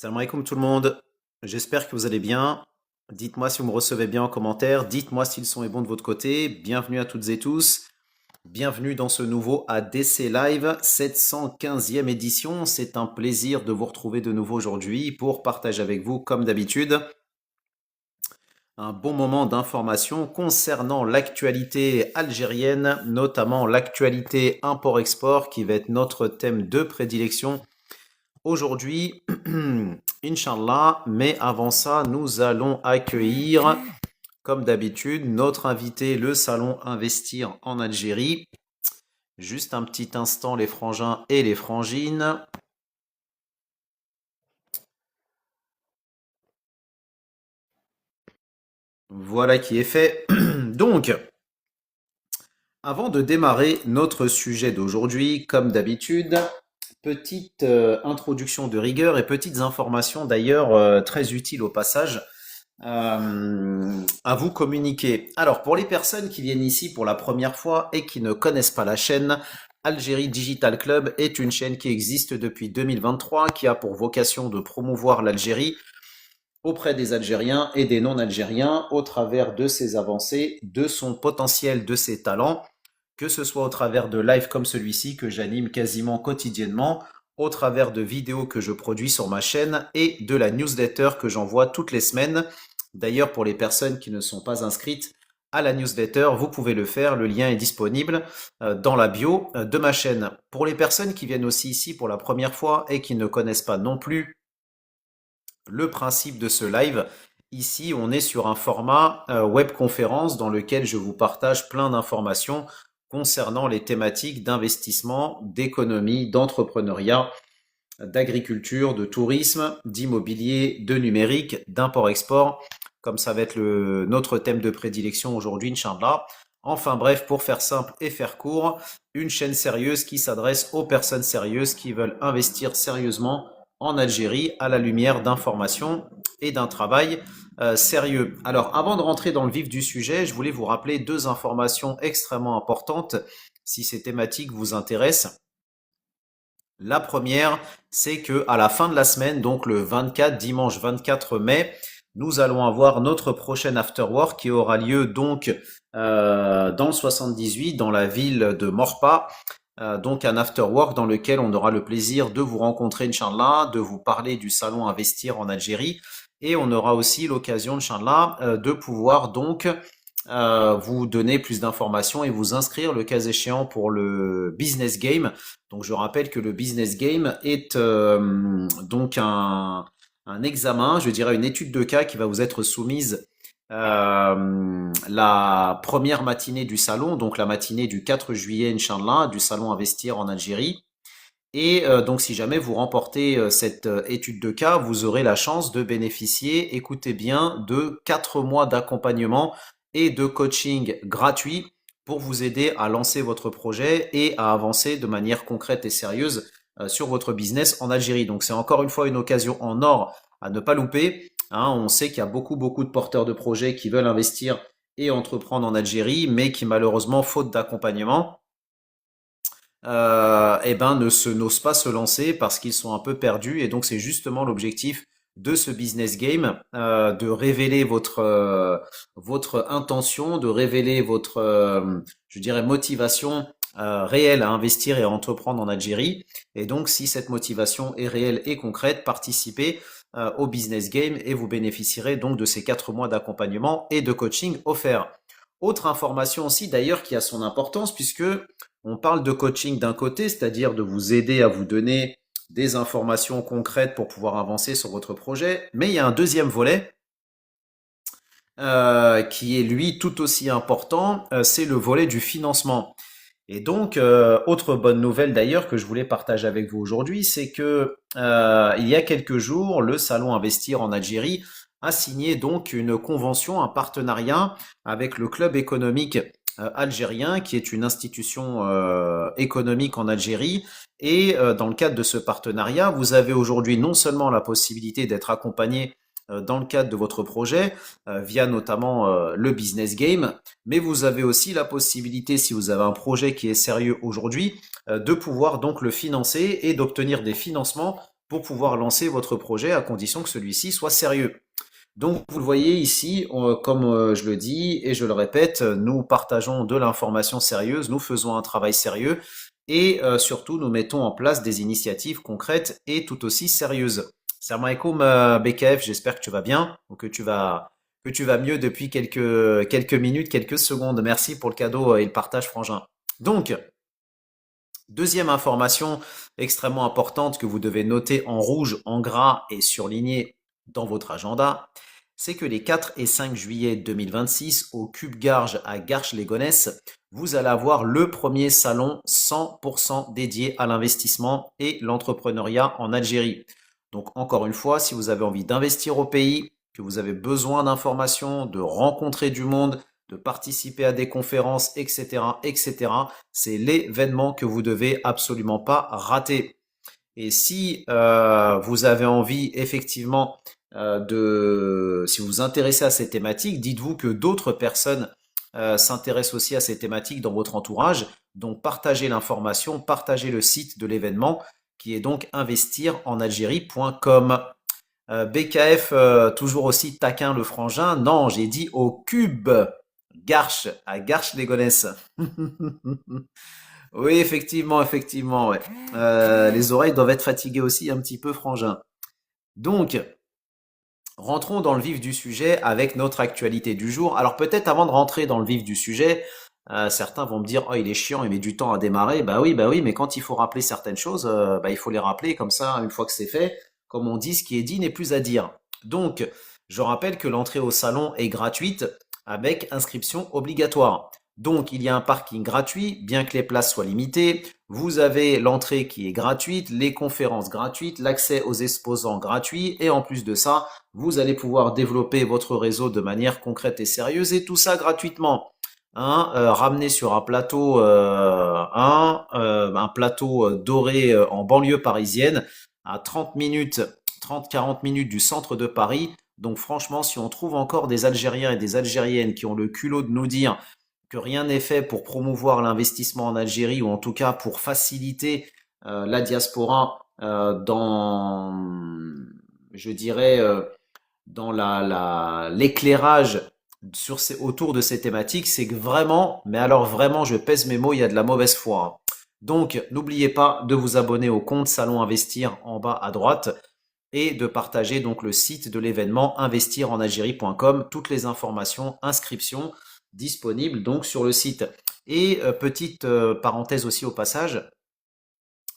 Salam alaikum tout le monde, j'espère que vous allez bien. Dites-moi si vous me recevez bien en commentaire, dites-moi si le son est bon de votre côté. Bienvenue à toutes et tous, bienvenue dans ce nouveau ADC Live 715e édition. C'est un plaisir de vous retrouver de nouveau aujourd'hui pour partager avec vous, comme d'habitude, un bon moment d'information concernant l'actualité algérienne, notamment l'actualité import-export qui va être notre thème de prédilection aujourd'hui, Inch'Allah, mais avant ça, nous allons accueillir, comme d'habitude, notre invité, le salon Investir en Algérie. Juste un petit instant, les frangins et les frangines. Voilà qui est fait. Donc, avant de démarrer notre sujet d'aujourd'hui, comme d'habitude, petite introduction de rigueur et petites informations d'ailleurs très utiles au passage à vous communiquer. Alors, pour les personnes qui viennent ici pour la première fois et qui ne connaissent pas la chaîne, Algérie Digital Club est une chaîne qui existe depuis 2023, qui a pour vocation de promouvoir l'Algérie auprès des Algériens et des non-Algériens au travers de ses avancées, de son potentiel, de ses talents, que ce soit au travers de lives comme celui-ci que j'anime quasiment quotidiennement, au travers de vidéos que je produis sur ma chaîne et de la newsletter que j'envoie toutes les semaines. D'ailleurs, pour les personnes qui ne sont pas inscrites à la newsletter, vous pouvez le faire. Le lien est disponible dans la bio de ma chaîne. Pour les personnes qui viennent aussi ici pour la première fois et qui ne connaissent pas non plus le principe de ce live, ici on est sur un format webconférence dans lequel je vous partage plein d'informations concernant les thématiques d'investissement, d'économie, d'entrepreneuriat, d'agriculture, de tourisme, d'immobilier, de numérique, d'import-export, comme ça va être notre thème de prédilection aujourd'hui, Inch'Allah. Enfin bref, pour faire simple et faire court, une chaîne sérieuse qui s'adresse aux personnes sérieuses qui veulent investir sérieusement en Algérie à la lumière d'informations et d'un travail sérieux. Alors avant de rentrer dans le vif du sujet, je voulais vous rappeler deux informations extrêmement importantes si ces thématiques vous intéressent. La première, c'est que à la fin de la semaine, donc le 24, dimanche 24 mai, nous allons avoir notre prochain afterwork qui aura lieu donc dans le 78, dans la ville de Morpa. Donc un afterwork dans lequel on aura le plaisir de vous rencontrer, Inch'Allah, de vous parler du salon Investir en Algérie. Et on aura aussi l'occasion, Inch'Allah, de pouvoir donc vous donner plus d'informations et vous inscrire le cas échéant pour le business game. Donc je rappelle que le business game est donc un examen, je dirais une étude de cas qui va vous être soumise la première matinée du salon, donc la matinée du 4 juillet, Inch'Allah, du salon Investir en Algérie. Et donc, si jamais vous remportez cette étude de cas, vous aurez la chance de bénéficier, écoutez bien, de 4 mois d'accompagnement et de coaching gratuit pour vous aider à lancer votre projet et à avancer de manière concrète et sérieuse sur votre business en Algérie. Donc, c'est encore une fois une occasion en or à ne pas louper. Hein, on sait qu'il y a beaucoup de porteurs de projets qui veulent investir et entreprendre en Algérie, mais qui malheureusement, faute d'accompagnement, eh ben, n'osent pas se lancer parce qu'ils sont un peu perdus. Et donc, c'est justement l'objectif de ce business game, de révéler votre intention, de révéler votre, je dirais, motivation réelle à investir et à entreprendre en Algérie. Et donc, si cette motivation est réelle et concrète, participez au business game et vous bénéficierez donc de ces 4 mois d'accompagnement et de coaching offerts. Autre information aussi d'ailleurs qui a son importance puisque on parle de coaching d'un côté, c'est-à-dire de vous aider à vous donner des informations concrètes pour pouvoir avancer sur votre projet, mais il y a un deuxième volet qui est lui tout aussi important, c'est le volet du financement. Et donc, autre bonne nouvelle d'ailleurs que je voulais partager avec vous aujourd'hui, c'est que il y a quelques jours, le Salon Investir en Algérie a signé donc une convention, un partenariat avec le Club économique algérien, qui est une institution économique en Algérie. Et dans le cadre de ce partenariat, vous avez aujourd'hui non seulement la possibilité d'être accompagné dans le cadre de votre projet, via notamment le business game, mais vous avez aussi la possibilité, si vous avez un projet qui est sérieux aujourd'hui, de pouvoir donc le financer et d'obtenir des financements pour pouvoir lancer votre projet à condition que celui-ci soit sérieux. Donc, vous le voyez ici, comme je le dis et je le répète, nous partageons de l'information sérieuse, nous faisons un travail sérieux et surtout, nous mettons en place des initiatives concrètes et tout aussi sérieuses. Salam alaikum, BKF, j'espère que tu vas bien ou que tu vas mieux depuis quelques minutes, quelques secondes. Merci pour le cadeau et le partage, frangin. Donc, deuxième information extrêmement importante que vous devez noter en rouge, en gras et surligner dans votre agenda, c'est que les 4 et 5 juillet 2026 au Cube Garges à Garches-les-Gonesse, vous allez avoir le premier salon 100% dédié à l'investissement et l'entrepreneuriat en Algérie. Donc encore une fois, si vous avez envie d'investir au pays, que vous avez besoin d'informations, de rencontrer du monde, de participer à des conférences, etc., etc., c'est l'événement que vous devez absolument pas rater. Et si vous avez envie effectivement si vous vous intéressez à ces thématiques, dites-vous que d'autres personnes s'intéressent aussi à ces thématiques dans votre entourage. Donc partagez l'information, partagez le site de l'événement qui est donc investirenalgérie.com. BKF, toujours aussi taquin le frangin. Non, j'ai dit au cube. Garches, à Garches-les-Gonesse. Oui, effectivement, effectivement, ouais. Les oreilles doivent être fatiguées aussi un petit peu, frangin. Donc, rentrons dans le vif du sujet avec notre actualité du jour. Alors peut-être avant de rentrer dans le vif du sujet, certains vont me dire, oh il est chiant, il met du temps à démarrer. Bah oui, mais quand il faut rappeler certaines choses, il faut les rappeler comme ça, une fois que c'est fait, comme on dit, ce qui est dit n'est plus à dire. Donc, je rappelle que l'entrée au salon est gratuite avec inscription obligatoire. Donc, il y a un parking gratuit, bien que les places soient limitées. Vous avez l'entrée qui est gratuite, les conférences gratuites, l'accès aux exposants gratuits et en plus de ça, vous allez pouvoir développer votre réseau de manière concrète et sérieuse et tout ça gratuitement. Hein, ramené sur un plateau, un plateau doré en banlieue parisienne à 30 minutes, 30-40 minutes du centre de Paris. Donc franchement, si on trouve encore des Algériens et des Algériennes qui ont le culot de nous dire que rien n'est fait pour promouvoir l'investissement en Algérie ou en tout cas pour faciliter la diaspora je dirais, dans l'éclairage autour de ces thématiques, c'est que vraiment, mais alors vraiment, je pèse mes mots, il y a de la mauvaise foi. Hein. Donc, n'oubliez pas de vous abonner au compte Salon Investir en bas à droite et de partager donc le site de l'événement investirenalgérie.com, toutes les informations, inscriptions disponibles donc sur le site. Et petite parenthèse aussi au passage,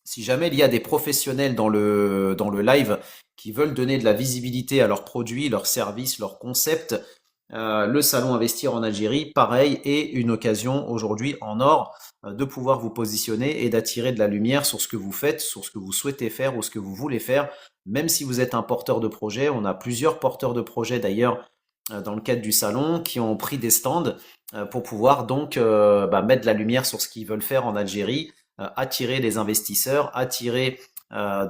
si jamais il y a des professionnels dans le live qui veulent donner de la visibilité à leurs produits, leurs services, leurs concepts, le salon Investir en Algérie, pareil, est une occasion aujourd'hui en or de pouvoir vous positionner et d'attirer de la lumière sur ce que vous faites, sur ce que vous souhaitez faire ou ce que vous voulez faire, même si vous êtes un porteur de projet. On a plusieurs porteurs de projets d'ailleurs dans le cadre du salon qui ont pris des stands pour pouvoir donc mettre de la lumière sur ce qu'ils veulent faire en Algérie, attirer les investisseurs, attirer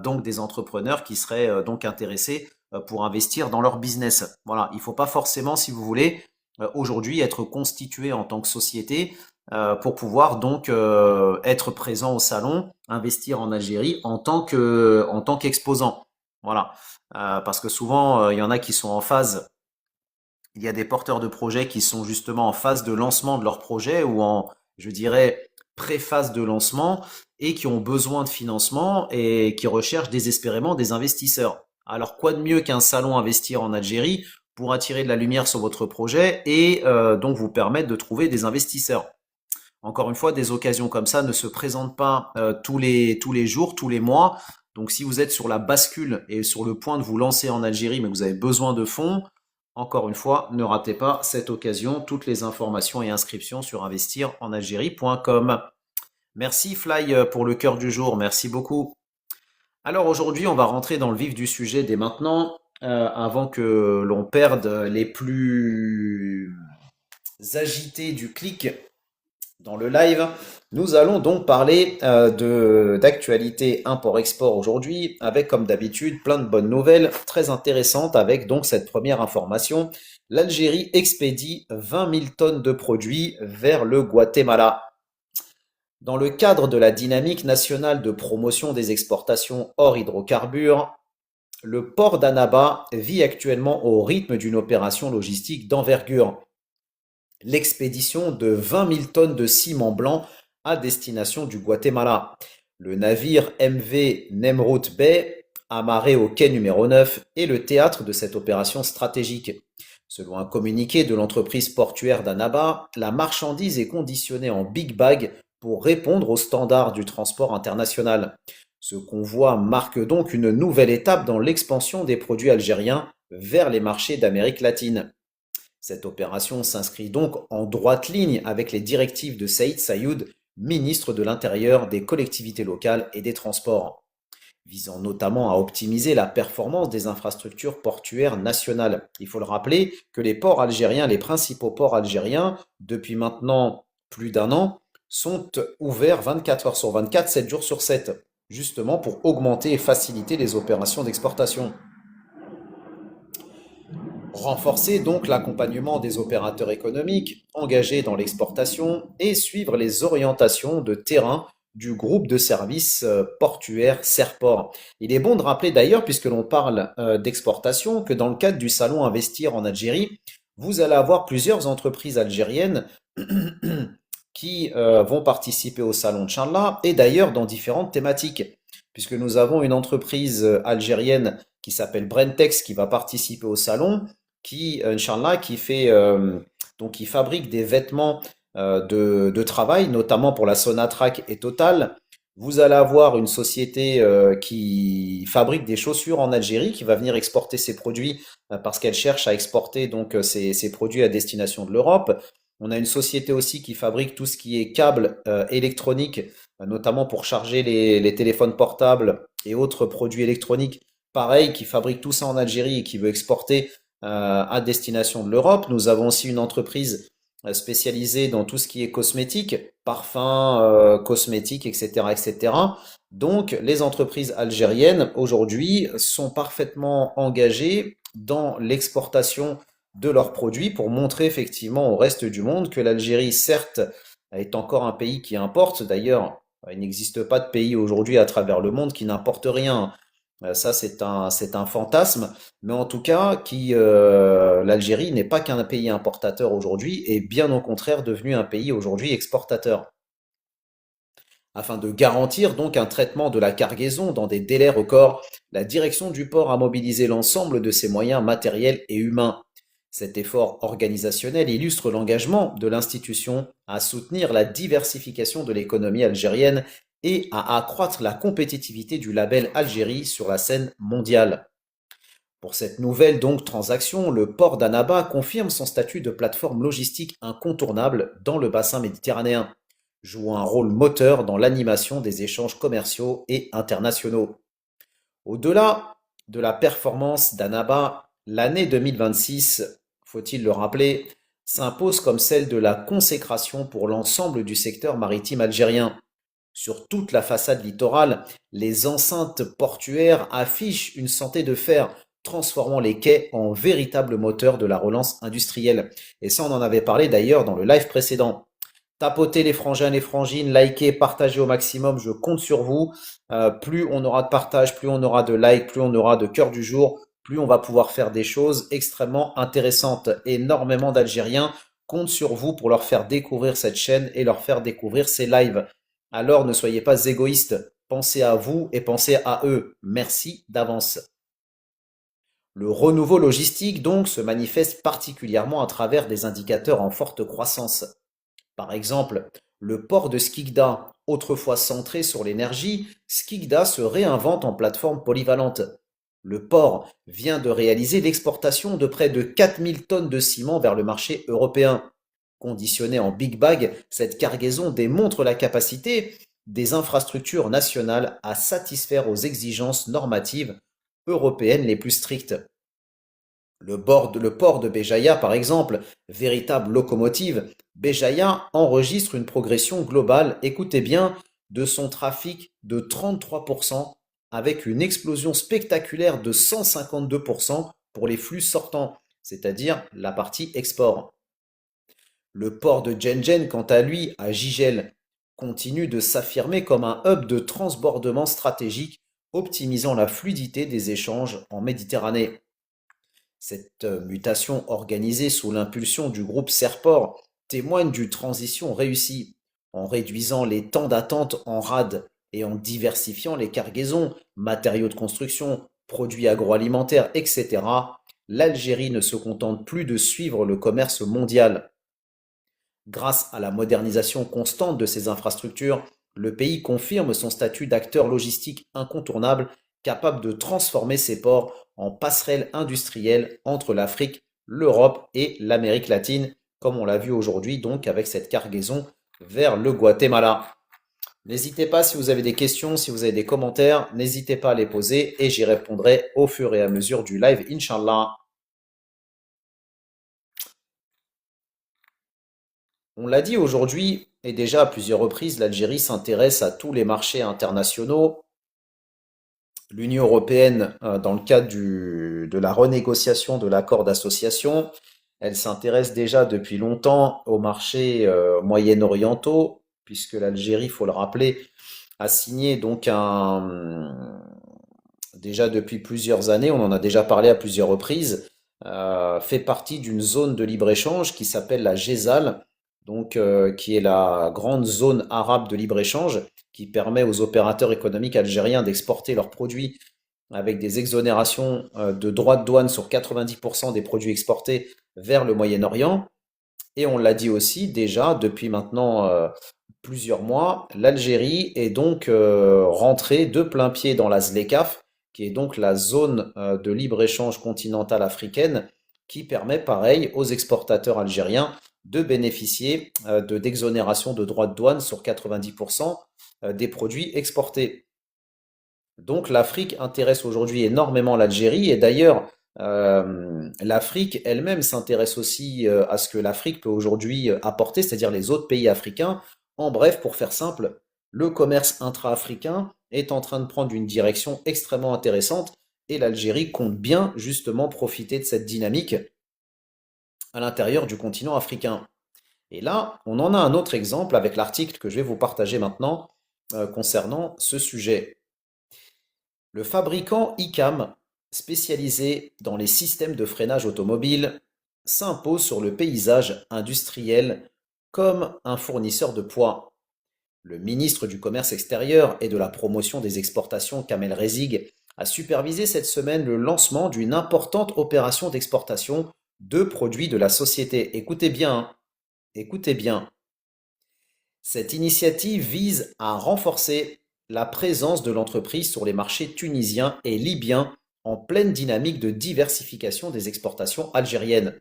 donc des entrepreneurs qui seraient donc intéressés pour investir dans leur business. Voilà, il ne faut pas forcément, si vous voulez, aujourd'hui être constitué en tant que société pour pouvoir donc être présent au salon, investir en Algérie en tant qu'exposant. Voilà, parce que souvent il y en a qui sont en phase. Il y a des porteurs de projets qui sont justement en phase de lancement de leur projet ou en, je dirais, pré-phase de lancement et qui ont besoin de financement et qui recherchent désespérément des investisseurs. Alors quoi de mieux qu'un salon investir en Algérie pour attirer de la lumière sur votre projet et donc vous permettre de trouver des investisseurs. Encore une fois, des occasions comme ça ne se présentent pas tous les jours, tous les mois. Donc si vous êtes sur la bascule et sur le point de vous lancer en Algérie, mais que vous avez besoin de fonds, encore une fois, ne ratez pas cette occasion. Toutes les informations et inscriptions sur investirenalgérie.com. Merci Fly pour le cœur du jour, merci beaucoup. Alors aujourd'hui, on va rentrer dans le vif du sujet dès maintenant, avant que l'on perde les plus agités du clic dans le live. Nous allons donc parler d'actualité import-export aujourd'hui, avec comme d'habitude plein de bonnes nouvelles très intéressantes, avec donc cette première information. L'Algérie expédie 20 000 tonnes de produits vers le Guatemala. Dans le cadre de la dynamique nationale de promotion des exportations hors hydrocarbures, le port d'Annaba vit actuellement au rythme d'une opération logistique d'envergure, l'expédition de 20 000 tonnes de ciment blanc à destination du Guatemala. Le navire MV Nemrut Bay, amarré au quai numéro 9, est le théâtre de cette opération stratégique. Selon un communiqué de l'entreprise portuaire d'Annaba, la marchandise est conditionnée en big bag pour répondre aux standards du transport international. Ce convoi marque donc une nouvelle étape dans l'expansion des produits algériens vers les marchés d'Amérique latine. Cette opération s'inscrit donc en droite ligne avec les directives de Saïd Saïoud, ministre de l'Intérieur, des collectivités locales et des Transports, visant notamment à optimiser la performance des infrastructures portuaires nationales. Il faut le rappeler que les ports algériens, les principaux ports algériens, depuis maintenant plus d'un an, sont ouverts 24 heures sur 24, 7 jours sur 7, justement pour augmenter et faciliter les opérations d'exportation. Renforcer donc l'accompagnement des opérateurs économiques engagés dans l'exportation et suivre les orientations de terrain du groupe de services portuaires Serport. Il est bon de rappeler d'ailleurs, puisque l'on parle d'exportation, que dans le cadre du salon Investir en Algérie, vous allez avoir plusieurs entreprises algériennes qui vont participer au salon Inch'Allah et d'ailleurs dans différentes thématiques, puisque nous avons une entreprise algérienne qui s'appelle Brentex qui va participer au salon, qui, Inch'Allah, qui fabrique des vêtements de travail, notamment pour la Sonatrach et Total. Vous allez avoir une société qui fabrique des chaussures en Algérie, qui va venir exporter ses produits parce qu'elle cherche à exporter donc ses produits à destination de l'Europe. On a une société aussi qui fabrique tout ce qui est câbles électroniques, notamment pour charger les téléphones portables et autres produits électroniques. Pareil, qui fabrique tout ça en Algérie et qui veut exporter à destination de l'Europe. Nous avons aussi une entreprise spécialisée dans tout ce qui est cosmétique, parfums, cosmétiques, etc., etc. Donc, les entreprises algériennes aujourd'hui sont parfaitement engagées dans l'exportation de leurs produits pour montrer effectivement au reste du monde que l'Algérie, certes, est encore un pays qui importe. D'ailleurs, il n'existe pas de pays aujourd'hui à travers le monde qui n'importe rien. Ça, c'est un fantasme, mais en tout cas, l'Algérie n'est pas qu'un pays importateur aujourd'hui, et bien au contraire devenu un pays aujourd'hui exportateur. Afin de garantir donc un traitement de la cargaison dans des délais records, la direction du port a mobilisé l'ensemble de ses moyens matériels et humains. Cet effort organisationnel illustre l'engagement de l'institution à soutenir la diversification de l'économie algérienne et à accroître la compétitivité du label Algérie sur la scène mondiale. Pour cette nouvelle donc transaction, le port d'Annaba confirme son statut de plateforme logistique incontournable dans le bassin méditerranéen, jouant un rôle moteur dans l'animation des échanges commerciaux et internationaux. Au-delà de la performance d'Annaba, l'année 2026, faut-il le rappeler, s'impose comme celle de la consécration pour l'ensemble du secteur maritime algérien. Sur toute la façade littorale, les enceintes portuaires affichent une santé de fer, transformant les quais en véritables moteurs de la relance industrielle. Et ça, on en avait parlé d'ailleurs dans le live précédent. Tapotez les frangins, les frangines, likez, partagez au maximum, je compte sur vous. Plus on aura de partage, plus on aura de likes, plus on aura de cœur du jour, plus on va pouvoir faire des choses extrêmement intéressantes. Énormément d'Algériens comptent sur vous pour leur faire découvrir cette chaîne et leur faire découvrir ces lives. Alors ne soyez pas égoïstes, pensez à vous et pensez à eux. Merci d'avance. Le renouveau logistique donc se manifeste particulièrement à travers des indicateurs en forte croissance. Par exemple, le port de Skikda, autrefois centré sur l'énergie, Skikda se réinvente en plateforme polyvalente. Le port vient de réaliser l'exportation de près de 4000 tonnes de ciment vers le marché européen. Conditionnée en big bag, cette cargaison démontre la capacité des infrastructures nationales à satisfaire aux exigences normatives européennes les plus strictes. Le port de Béjaïa, par exemple, véritable locomotive, Béjaïa enregistre une progression globale, écoutez bien, de son trafic de 33%, avec une explosion spectaculaire de 152% pour les flux sortants, c'est-à-dire la partie export. Le port de Djenjen, quant à lui, à Gigel, continue de s'affirmer comme un hub de transbordement stratégique, optimisant la fluidité des échanges en Méditerranée. Cette mutation organisée sous l'impulsion du groupe Serport témoigne d'une transition réussie. En réduisant les temps d'attente en rade et en diversifiant les cargaisons, matériaux de construction, produits agroalimentaires, etc., l'Algérie ne se contente plus de suivre le commerce mondial. Grâce à la modernisation constante de ses infrastructures, le pays confirme son statut d'acteur logistique incontournable, capable de transformer ses ports en passerelles industrielles entre l'Afrique, l'Europe et l'Amérique latine, comme on l'a vu aujourd'hui donc avec cette cargaison vers le Guatemala. N'hésitez pas si vous avez des questions, si vous avez des commentaires, n'hésitez pas à les poser et j'y répondrai au fur et à mesure du live, Inch'Allah. On l'a dit aujourd'hui, et déjà à plusieurs reprises, l'Algérie s'intéresse à tous les marchés internationaux. L'Union européenne, dans le cadre de la renégociation de l'accord d'association, elle s'intéresse déjà depuis longtemps aux marchés moyen-orientaux, puisque l'Algérie, il faut le rappeler, a signé donc déjà depuis plusieurs années, on en a déjà parlé à plusieurs reprises, fait partie d'une zone de libre-échange qui s'appelle la GEZAL, donc qui est la grande zone arabe de libre-échange, qui permet aux opérateurs économiques algériens d'exporter leurs produits avec des exonérations de droits de douane sur 90% des produits exportés vers le Moyen-Orient. Et on l'a dit aussi déjà depuis maintenant plusieurs mois, l'Algérie est donc rentrée de plein pied dans la ZLECAf, qui est donc la zone de libre-échange continentale africaine, qui permet pareil aux exportateurs algériens de bénéficier d'exonération de droits de douane sur 90% des produits exportés. Donc l'Afrique intéresse aujourd'hui énormément l'Algérie et d'ailleurs l'Afrique elle-même s'intéresse aussi à ce que l'Afrique peut aujourd'hui apporter, c'est-à-dire les autres pays africains. En bref, pour faire simple, le commerce intra-africain est en train de prendre une direction extrêmement intéressante et l'Algérie compte bien justement profiter de cette dynamique à l'intérieur du continent africain. Et là, on en a un autre exemple avec l'article que je vais vous partager maintenant concernant ce sujet. Le fabricant ICAM, spécialisé dans les systèmes de freinage automobile, s'impose sur le paysage industriel comme un fournisseur de poids. Le ministre du Commerce extérieur et de la promotion des exportations, Kamel Rezig, a supervisé cette semaine le lancement d'une importante opération d'exportation de produits de la société. Écoutez bien, hein, écoutez bien. Cette initiative vise à renforcer la présence de l'entreprise sur les marchés tunisiens et libyens en pleine dynamique de diversification des exportations algériennes.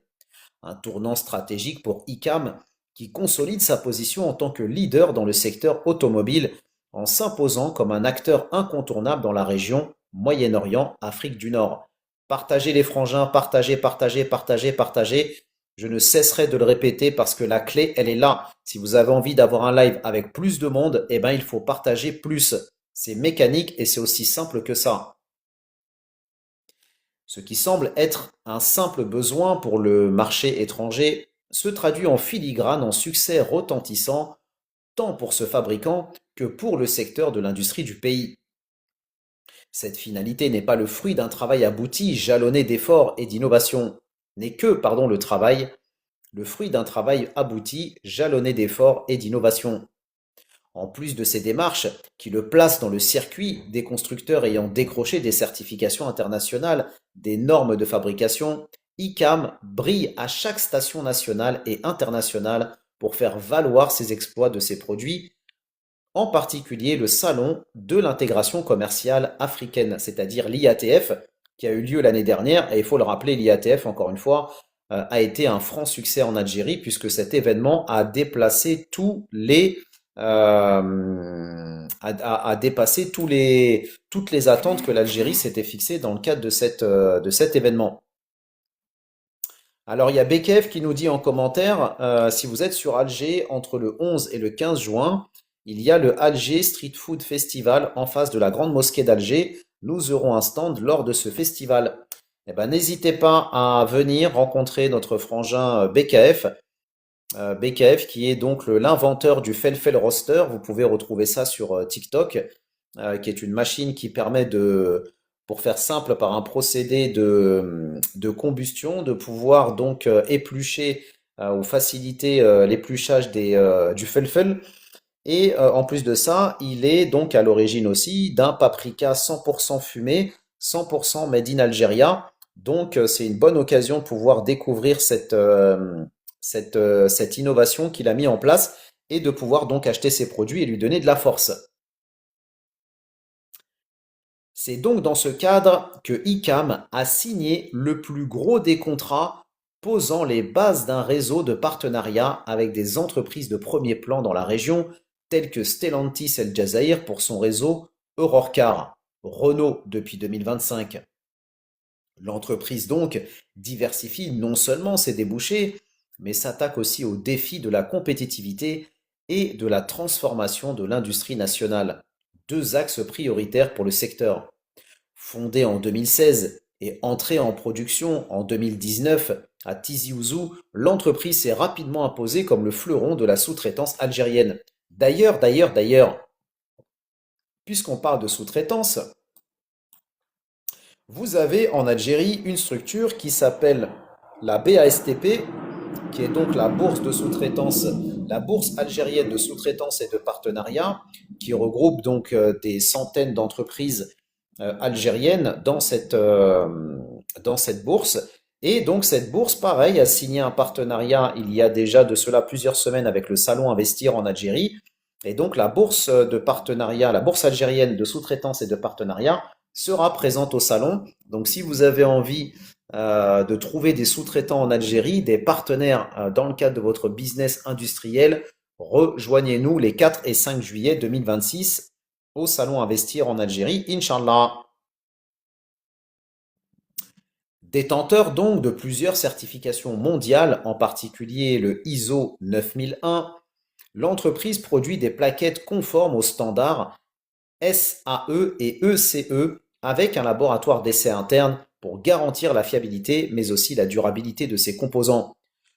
Un tournant stratégique pour ICAM qui consolide sa position en tant que leader dans le secteur automobile en s'imposant comme un acteur incontournable dans la région Moyen-Orient, Afrique du Nord. Partagez les frangins, partagez, partagez, partagez, partagez. Je ne cesserai de le répéter parce que la clé, elle est là. Si vous avez envie d'avoir un live avec plus de monde, eh ben, il faut partager plus. C'est mécanique et c'est aussi simple que ça. Ce qui semble être un simple besoin pour le marché étranger se traduit en filigrane en succès retentissant tant pour ce fabricant que pour le secteur de l'industrie du pays. Cette finalité n'est pas le fruit d'un travail abouti, jalonné d'efforts et d'innovation, n'est que, pardon, le fruit d'un travail abouti, jalonné d'efforts et d'innovation. En plus de ces démarches qui le placent dans le circuit des constructeurs ayant décroché des certifications internationales, des normes de fabrication, ICAM brille à chaque station nationale et internationale pour faire valoir ses exploits de ses produits, en particulier le Salon de l'intégration commerciale africaine, c'est-à-dire l'IATF, qui a eu lieu l'année dernière, et il faut le rappeler, l'IATF, encore une fois, a été un franc succès en Algérie, puisque cet événement a déplacé a dépassé toutes les attentes que l'Algérie s'était fixées dans le cadre de cet événement. Alors il y a Bekef qui nous dit en commentaire, si vous êtes sur Alger entre le 11 et le 15 juin, il y a le Alger Street Food Festival en face de la Grande Mosquée d'Alger. Nous aurons un stand lors de ce festival. Eh ben, n'hésitez pas à venir rencontrer notre frangin BKF BKF qui est donc l'inventeur du Felfel Roaster. Vous pouvez retrouver ça sur TikTok, qui est une machine qui permet pour faire simple, par un procédé de combustion, de pouvoir donc éplucher ou faciliter l'épluchage du Felfel. Et en plus de ça, il est donc à l'origine aussi d'un paprika 100% fumé, 100% made in Algeria. Donc c'est une bonne occasion de pouvoir découvrir cette innovation qu'il a mis en place et de pouvoir donc acheter ses produits et lui donner de la force. C'est donc dans ce cadre que ICAM a signé le plus gros des contrats posant les bases d'un réseau de partenariat avec des entreprises de premier plan dans la région, telles que Stellantis El Jazair pour son réseau Eurorcar, Renault depuis 2025. L'entreprise donc diversifie non seulement ses débouchés, mais s'attaque aussi aux défis de la compétitivité et de la transformation de l'industrie nationale, deux axes prioritaires pour le secteur. Fondée en 2016 et entrée en production en 2019 à Tizi Ouzou, l'entreprise s'est rapidement imposée comme le fleuron de la sous-traitance algérienne. D'ailleurs, puisqu'on parle de sous-traitance, vous avez en Algérie une structure qui s'appelle la BASTP, qui est donc la bourse de sous-traitance, la bourse algérienne de sous-traitance et de partenariat, qui regroupe donc des centaines d'entreprises algériennes dans cette bourse. Et donc cette bourse, pareil, a signé un partenariat il y a déjà de cela plusieurs semaines avec le Salon Investir en Algérie. Et donc la bourse de partenariat, la bourse algérienne de sous-traitance et de partenariat sera présente au salon. Donc si vous avez envie de trouver des sous-traitants en Algérie, des partenaires dans le cadre de votre business industriel, rejoignez-nous les 4 et 5 juillet 2026 au Salon Investir en Algérie, Inch'Allah. Détenteur donc de plusieurs certifications mondiales, en particulier le ISO 9001, l'entreprise produit des plaquettes conformes aux standards SAE et ECE avec un laboratoire d'essai interne pour garantir la fiabilité mais aussi la durabilité de ses composants.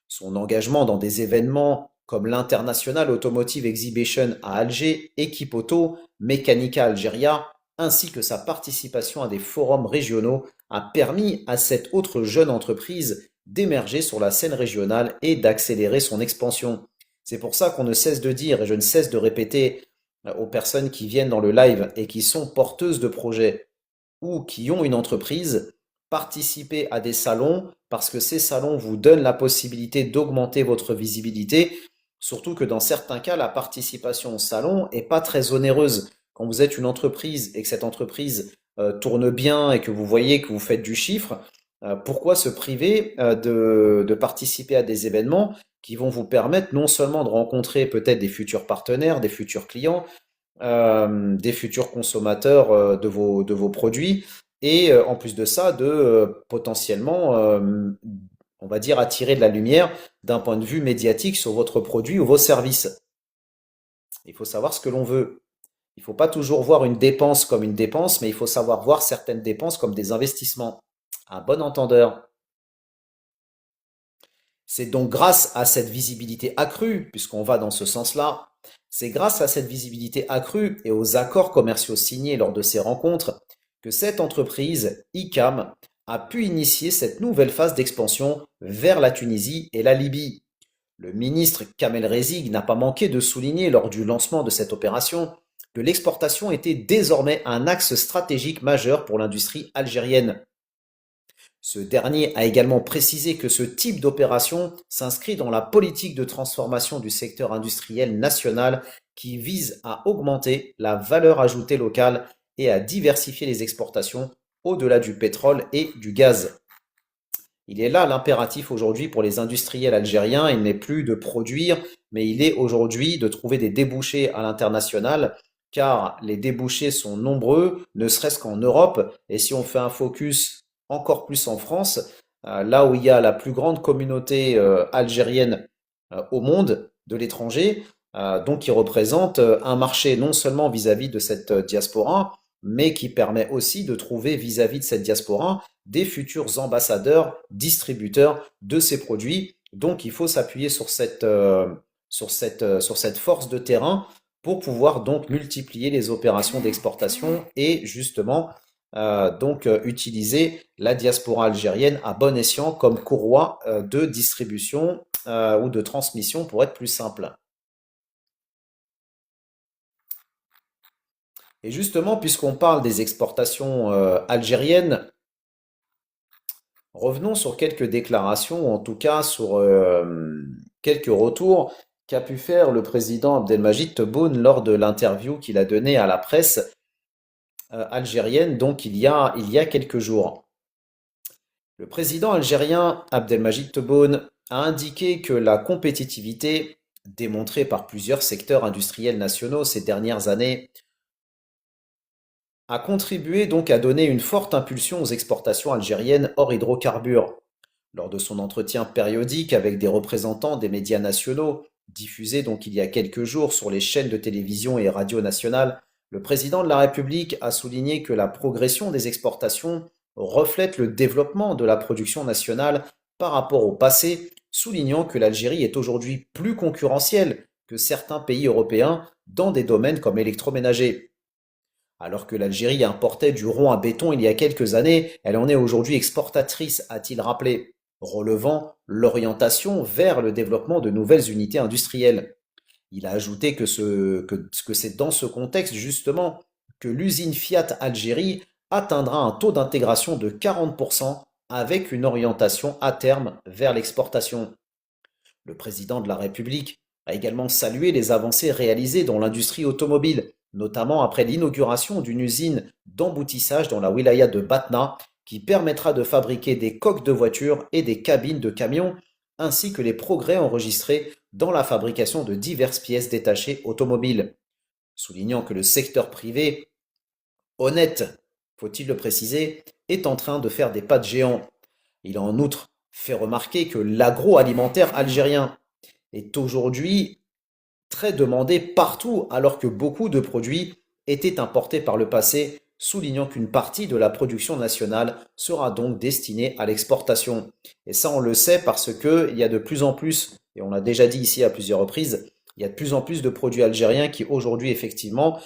Son engagement dans des événements comme l'International Automotive Exhibition à Alger, Equipoto, Mechanica Algeria, ainsi que sa participation à des forums régionaux a permis à cette autre jeune entreprise d'émerger sur la scène régionale et d'accélérer son expansion. C'est pour ça qu'on ne cesse de dire, et je ne cesse de répéter aux personnes qui viennent dans le live et qui sont porteuses de projets ou qui ont une entreprise, participez à des salons parce que ces salons vous donnent la possibilité d'augmenter votre visibilité, surtout que dans certains cas, la participation au salon est pas très onéreuse. Quand vous êtes une entreprise et que cette entreprise tourne bien et que vous voyez que vous faites du chiffre, pourquoi se priver de participer à des événements qui vont vous permettre non seulement de rencontrer peut-être des futurs partenaires, des futurs clients, des futurs consommateurs de vos produits, et en plus de ça, de potentiellement, on va dire, attirer de la lumière d'un point de vue médiatique sur votre produit ou vos services. Il faut savoir ce que l'on veut. Il ne faut pas toujours voir une dépense comme une dépense, mais il faut savoir voir certaines dépenses comme des investissements. Un bon entendeur. C'est donc grâce à cette visibilité accrue, puisqu'on va dans ce sens-là, c'est grâce à cette visibilité accrue et aux accords commerciaux signés lors de ces rencontres que cette entreprise, ICAM, a pu initier cette nouvelle phase d'expansion vers la Tunisie et la Libye. Le ministre Kamel Rezig n'a pas manqué de souligner lors du lancement de cette opération que l'exportation était désormais un axe stratégique majeur pour l'industrie algérienne. Ce dernier a également précisé que ce type d'opération s'inscrit dans la politique de transformation du secteur industriel national qui vise à augmenter la valeur ajoutée locale et à diversifier les exportations au-delà du pétrole et du gaz. Il est là l'impératif aujourd'hui pour les industriels algériens. Il n'est plus de produire, mais il est aujourd'hui de trouver des débouchés à l'international, car les débouchés sont nombreux, ne serait-ce qu'en Europe. Et si on fait un focus encore plus en France, là où il y a la plus grande communauté algérienne au monde, de l'étranger, donc qui représente un marché non seulement vis-à-vis de cette diaspora, mais qui permet aussi de trouver vis-à-vis de cette diaspora des futurs ambassadeurs, distributeurs de ces produits Donc il faut s'appuyer sur cette force de terrain pour pouvoir donc multiplier les opérations d'exportation et justement utiliser la diaspora algérienne à bon escient comme courroie de distribution ou de transmission pour être plus simple. Et justement, puisqu'on parle des exportations algériennes, revenons sur quelques déclarations, ou en tout cas sur quelques retours qu'a pu faire le président Abdelmajid Tebboune lors de l'interview qu'il a donnée à la presse algérienne, donc il y a quelques jours. Le président algérien Abdelmajid Tebboune a indiqué que la compétitivité démontrée par plusieurs secteurs industriels nationaux ces dernières années a contribué donc à donner une forte impulsion aux exportations algériennes hors hydrocarbures. Lors de son entretien périodique avec des représentants des médias nationaux, diffusé donc il y a quelques jours sur les chaînes de télévision et radio nationales, le président de la République a souligné que la progression des exportations reflète le développement de la production nationale par rapport au passé, soulignant que l'Algérie est aujourd'hui plus concurrentielle que certains pays européens dans des domaines comme l'électroménager. Alors que l'Algérie importait du rond à béton il y a quelques années, elle en est aujourd'hui exportatrice, a-t-il rappelé, relevant l'orientation vers le développement de nouvelles unités industrielles. Il a ajouté que c'est dans ce contexte justement que l'usine Fiat Algérie atteindra un taux d'intégration de 40% avec une orientation à terme vers l'exportation. Le président de la République a également salué les avancées réalisées dans l'industrie automobile, notamment après l'inauguration d'une usine d'emboutissage dans la wilaya de Batna qui permettra de fabriquer des coques de voitures et des cabines de camions, ainsi que les progrès enregistrés dans la fabrication de diverses pièces détachées automobiles, soulignant que le secteur privé, honnête, faut-il le préciser, est en train de faire des pas de géant. Il a en outre fait remarquer que l'agroalimentaire algérien est aujourd'hui très demandé partout alors que beaucoup de produits étaient importés par le passé, soulignant qu'une partie de la production nationale sera donc destinée à l'exportation. Et ça, on le sait parce que il y a de plus en plus, et on l'a déjà dit ici à plusieurs reprises, il y a de plus en plus de produits algériens qui aujourd'hui effectivement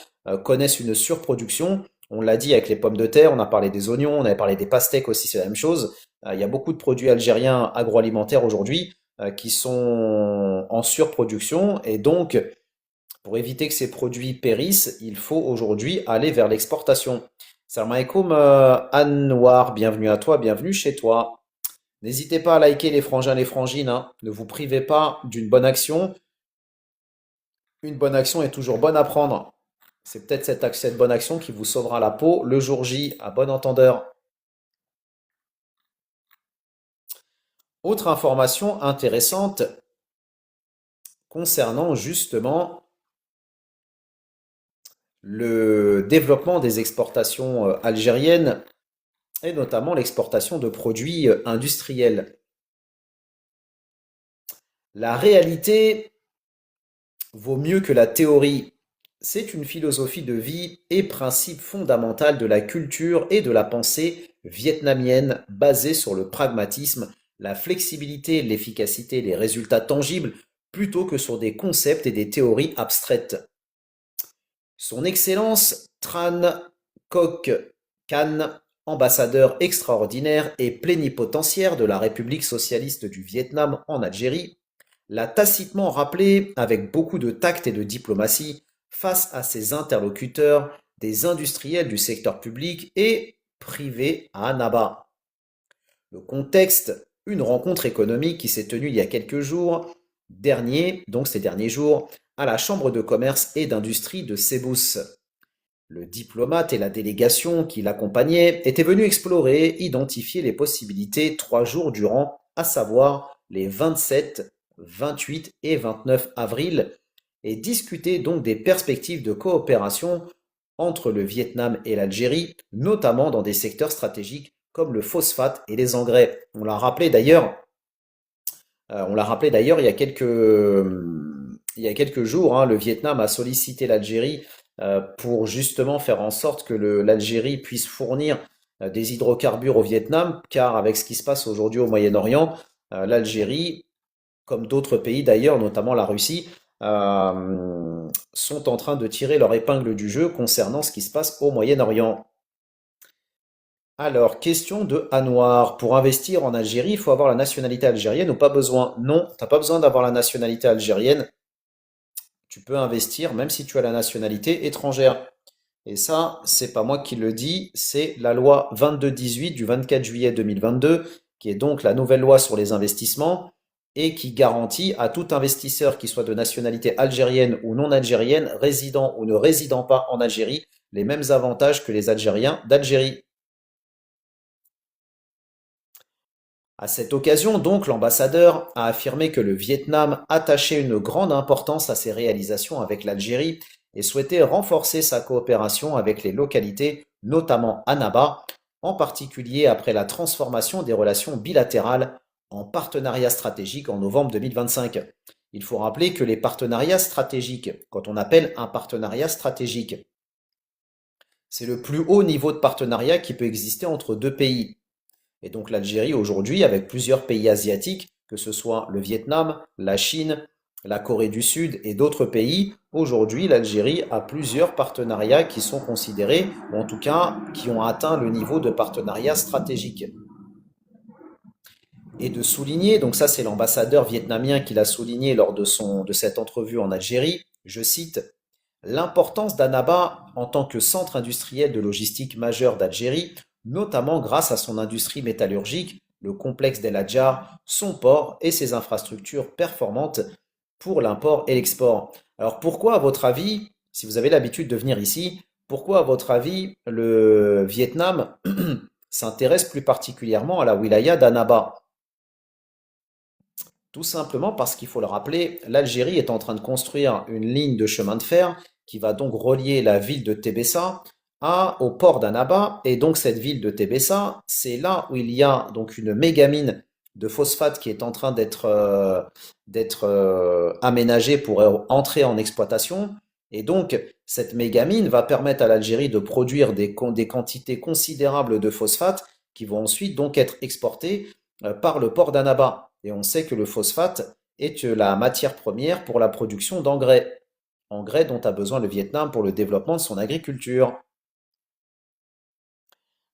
connaissent une surproduction. On l'a dit avec les pommes de terre, on a parlé des oignons, on avait parlé des pastèques aussi, c'est la même chose. Il y a beaucoup de produits algériens agroalimentaires aujourd'hui qui sont en surproduction et donc pour éviter que ces produits périssent, il faut aujourd'hui aller vers l'exportation. Salam alaikum Anwar, bienvenue à toi, bienvenue chez toi. N'hésitez pas à liker les frangins, les frangines, hein. Ne vous privez pas d'une bonne action. Une bonne action est toujours bonne à prendre. C'est peut-être cette bonne action qui vous sauvera la peau le jour J, à bon entendeur. Autre information intéressante concernant justement le développement des exportations algériennes et notamment l'exportation de produits industriels. La réalité vaut mieux que la théorie. C'est une philosophie de vie et principe fondamental de la culture et de la pensée vietnamienne basée sur le pragmatisme, la flexibilité, l'efficacité, les résultats tangibles, plutôt que sur des concepts et des théories abstraites. Son Excellence Tran Coc Can, ambassadeur extraordinaire et plénipotentiaire de la République socialiste du Vietnam en Algérie, l'a tacitement rappelé avec beaucoup de tact et de diplomatie face à ses interlocuteurs, des industriels du secteur public et privé à Annaba. Le contexte, une rencontre économique qui s'est tenue il y a quelques jours derniers, donc ces derniers jours, à la Chambre de commerce et d'industrie de Sebous. Le diplomate et la délégation qui l'accompagnait étaient venus explorer, identifier les possibilités 3 jours durant, à savoir les 27, 28 et 29 avril, et discuter donc des perspectives de coopération entre le Vietnam et l'Algérie, notamment dans des secteurs stratégiques comme le phosphate et les engrais. On l'a rappelé d'ailleurs il y a quelques jours, hein, le Vietnam a sollicité l'Algérie pour justement faire en sorte que l'Algérie puisse fournir des hydrocarbures au Vietnam, car avec ce qui se passe aujourd'hui au Moyen-Orient, l'Algérie comme d'autres pays d'ailleurs, notamment la Russie, sont en train de tirer leur épingle du jeu concernant ce qui se passe au Moyen-Orient. Alors, question de Anouar. Pour investir en Algérie, il faut avoir la nationalité algérienne ou pas besoin? Non, t'as pas besoin d'avoir la nationalité algérienne. Tu peux investir même si tu as la nationalité étrangère. Et ça, c'est pas moi qui le dis, c'est la loi 2218 du 24 juillet 2022, qui est donc la nouvelle loi sur les investissements et qui garantit à tout investisseur, qui soit de nationalité algérienne ou non algérienne, résident ou ne résidant pas en Algérie, les mêmes avantages que les Algériens d'Algérie. À cette occasion, donc, l'ambassadeur a affirmé que le Vietnam attachait une grande importance à ses réalisations avec l'Algérie et souhaitait renforcer sa coopération avec les localités, notamment Annaba, en particulier après la transformation des relations bilatérales en partenariat stratégique en novembre 2025. Il faut rappeler que les partenariats stratégiques, quand on appelle un partenariat stratégique, c'est le plus haut niveau de partenariat qui peut exister entre deux pays. Et donc l'Algérie aujourd'hui, avec plusieurs pays asiatiques, que ce soit le Vietnam, la Chine, la Corée du Sud et d'autres pays, aujourd'hui l'Algérie a plusieurs partenariats qui sont considérés, ou en tout cas qui ont atteint le niveau de partenariat stratégique. Et de souligner, donc ça c'est l'ambassadeur vietnamien qui l'a souligné lors de cette entrevue en Algérie, je cite, l'importance d'Annaba en tant que centre industriel de logistique majeur d'Algérie, notamment grâce à son industrie métallurgique, le complexe d'El Hadjar, son port et ses infrastructures performantes pour l'import et l'export. Alors pourquoi, à votre avis, si vous avez l'habitude de venir ici, pourquoi, à votre avis, le Vietnam s'intéresse plus particulièrement à la wilaya d'Annaba? Tout simplement parce qu'il faut le rappeler, l'Algérie est en train de construire une ligne de chemin de fer qui va donc relier la ville de Tébessa au port d'Annaba. Et donc cette ville de Tébessa, c'est là où il y a donc une méga mine de phosphate qui est en train d'être aménagée pour entrer en exploitation. Et donc cette méga mine va permettre à l'Algérie de produire des quantités considérables de phosphate qui vont ensuite donc être exportées par le port d'Annaba. Et on sait que le phosphate est la matière première pour la production d'engrais. Engrais dont a besoin le Vietnam pour le développement de son agriculture.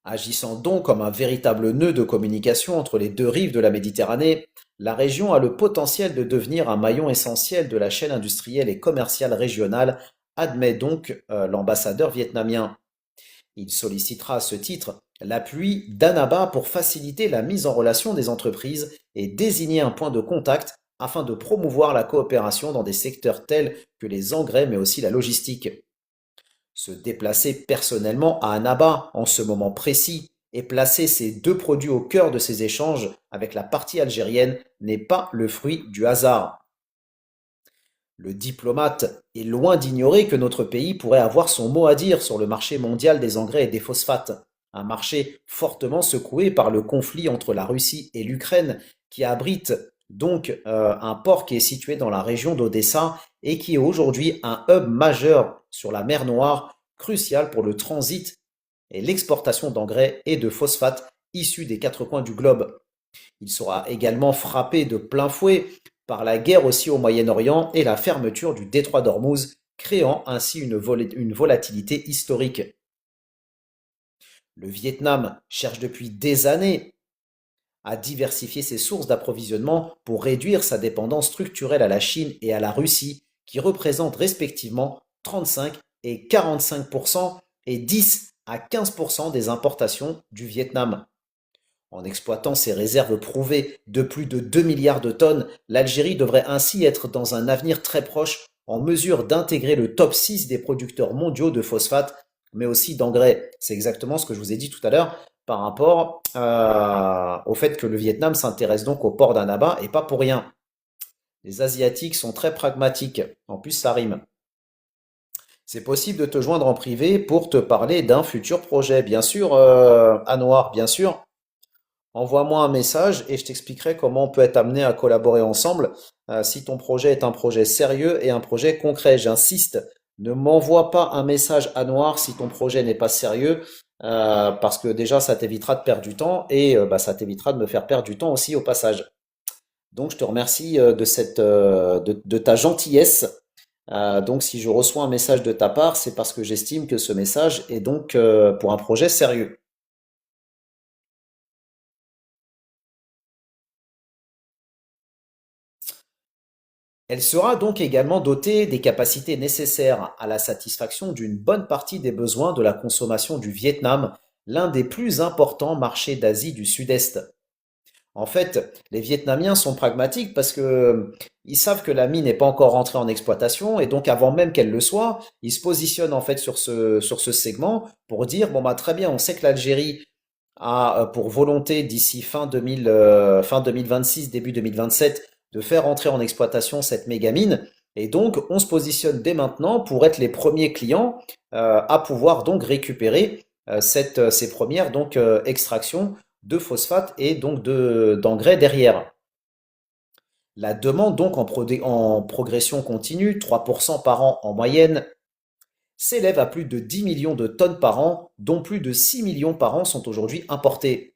Agissant donc comme un véritable nœud de communication entre les deux rives de la Méditerranée, la région a le potentiel de devenir un maillon essentiel de la chaîne industrielle et commerciale régionale, admet donc l'ambassadeur vietnamien. Il sollicitera à ce titre l'appui d'Annaba pour faciliter la mise en relation des entreprises et désigner un point de contact afin de promouvoir la coopération dans des secteurs tels que les engrais mais aussi la logistique. Se déplacer personnellement à Annaba en ce moment précis et placer ces deux produits au cœur de ces échanges avec la partie algérienne n'est pas le fruit du hasard. Le diplomate est loin d'ignorer que notre pays pourrait avoir son mot à dire sur le marché mondial des engrais et des phosphates, un marché fortement secoué par le conflit entre la Russie et l'Ukraine, qui abrite donc un port qui est situé dans la région d'Odessa et qui est aujourd'hui un hub majeur sur la mer Noire, crucial pour le transit et l'exportation d'engrais et de phosphates issus des quatre coins du globe. Il sera également frappé de plein fouet par la guerre aussi au Moyen-Orient et la fermeture du détroit d'Ormuz, créant ainsi une volatilité historique. Le Vietnam cherche depuis des années à diversifier ses sources d'approvisionnement pour réduire sa dépendance structurelle à la Chine et à la Russie, qui représentent respectivement 35 et 45% et 10 à 15% des importations du Vietnam. En exploitant ses réserves prouvées de plus de 2 milliards de tonnes, l'Algérie devrait ainsi être dans un avenir très proche en mesure d'intégrer le top 6 des producteurs mondiaux de phosphate, mais aussi d'engrais. C'est exactement ce que je vous ai dit tout à l'heure par rapport au fait que le Vietnam s'intéresse donc au port d'Annaba et pas pour rien. Les Asiatiques sont très pragmatiques. En plus, ça rime. C'est possible de te joindre en privé pour te parler d'un futur projet. Bien sûr, Anouar, bien sûr. Envoie-moi un message et je t'expliquerai comment on peut être amené à collaborer ensemble si ton projet est un projet sérieux et un projet concret. J'insiste, ne m'envoie pas un message à noir si ton projet n'est pas sérieux parce que déjà ça t'évitera de perdre du temps et ça t'évitera de me faire perdre du temps aussi au passage. Donc, je te remercie de ta gentillesse. Donc, si je reçois un message de ta part, c'est parce que j'estime que ce message est donc pour un projet sérieux. Elle sera donc également dotée des capacités nécessaires à la satisfaction d'une bonne partie des besoins de la consommation du Vietnam, l'un des plus importants marchés d'Asie du Sud-Est. En fait, les Vietnamiens sont pragmatiques parce que ils savent que la mine n'est pas encore rentrée en exploitation et donc avant même qu'elle le soit, ils se positionnent en fait sur ce segment pour dire bon bah très bien, on sait que l'Algérie a pour volonté d'ici fin 2026, début 2027 de faire entrer en exploitation cette méga mine et donc on se positionne dès maintenant pour être les premiers clients à pouvoir donc récupérer ces premières donc extractions de phosphate et donc d'engrais derrière. La demande donc en progression continue, 3% par an en moyenne, s'élève à plus de 10 millions de tonnes par an, dont plus de 6 millions par an sont aujourd'hui importés.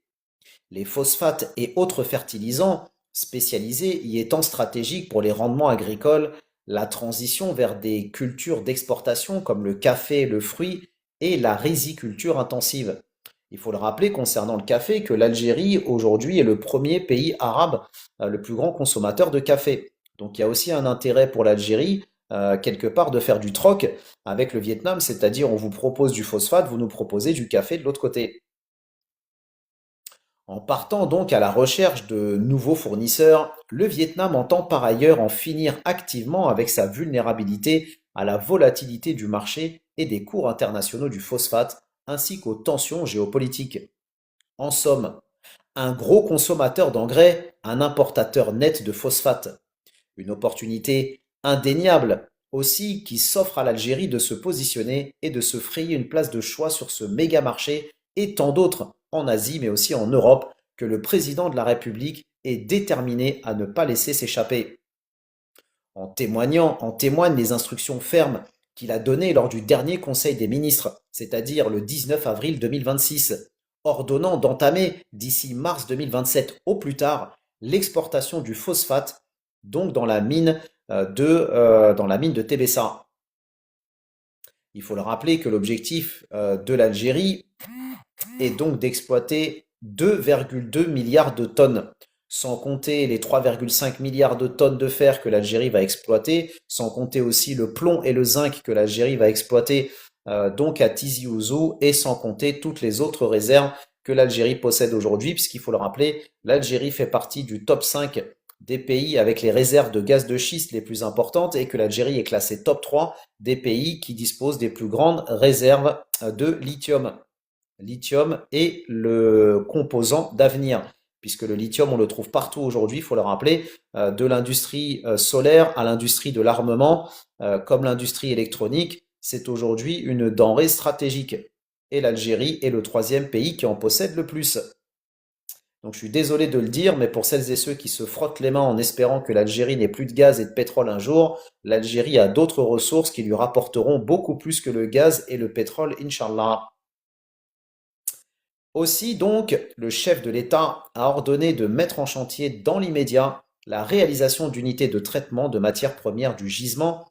Les phosphates et autres fertilisants spécialisés y étant stratégiques pour les rendements agricoles, la transition vers des cultures d'exportation comme le café, le fruit et la riziculture intensive. Il faut le rappeler concernant le café que l'Algérie aujourd'hui est le premier pays arabe le plus grand consommateur de café. Donc il y a aussi un intérêt pour l'Algérie quelque part de faire du troc avec le Vietnam, c'est-à-dire on vous propose du phosphate, vous nous proposez du café de l'autre côté. En partant donc à la recherche de nouveaux fournisseurs, le Vietnam entend par ailleurs en finir activement avec sa vulnérabilité à la volatilité du marché et des cours internationaux du phosphate, ainsi qu'aux tensions géopolitiques. En somme, un gros consommateur d'engrais, un importateur net de phosphate. Une opportunité indéniable aussi qui s'offre à l'Algérie de se positionner et de se frayer une place de choix sur ce méga marché et tant d'autres en Asie mais aussi en Europe que le président de la République est déterminé à ne pas laisser s'échapper. En témoignent les instructions fermes qu'il a données lors du dernier Conseil des ministres, c'est-à-dire le 19 avril 2026, ordonnant d'entamer d'ici mars 2027 au plus tard l'exportation du phosphate, donc dans la mine de Tébessa. Il faut le rappeler que l'objectif de l'Algérie est donc d'exploiter 2,2 milliards de tonnes, sans compter les 3,5 milliards de tonnes de fer que l'Algérie va exploiter, sans compter aussi le plomb et le zinc que l'Algérie va exploiter donc à Tizi Ouzou, et sans compter toutes les autres réserves que l'Algérie possède aujourd'hui, puisqu'il faut le rappeler, l'Algérie fait partie du top 5 des pays avec les réserves de gaz de schiste les plus importantes et que l'Algérie est classée top 3 des pays qui disposent des plus grandes réserves de lithium. Lithium est le composant d'avenir, puisque le lithium, on le trouve partout aujourd'hui, il faut le rappeler, de l'industrie solaire à l'industrie de l'armement, comme l'industrie électronique, c'est aujourd'hui une denrée stratégique. Et l'Algérie est le troisième pays qui en possède le plus. Donc je suis désolé de le dire, mais pour celles et ceux qui se frottent les mains en espérant que l'Algérie n'ait plus de gaz et de pétrole un jour, l'Algérie a d'autres ressources qui lui rapporteront beaucoup plus que le gaz et le pétrole, Inch'Allah. Aussi donc, le chef de l'État a ordonné de mettre en chantier dans l'immédiat la réalisation d'unités de traitement de matières premières du gisement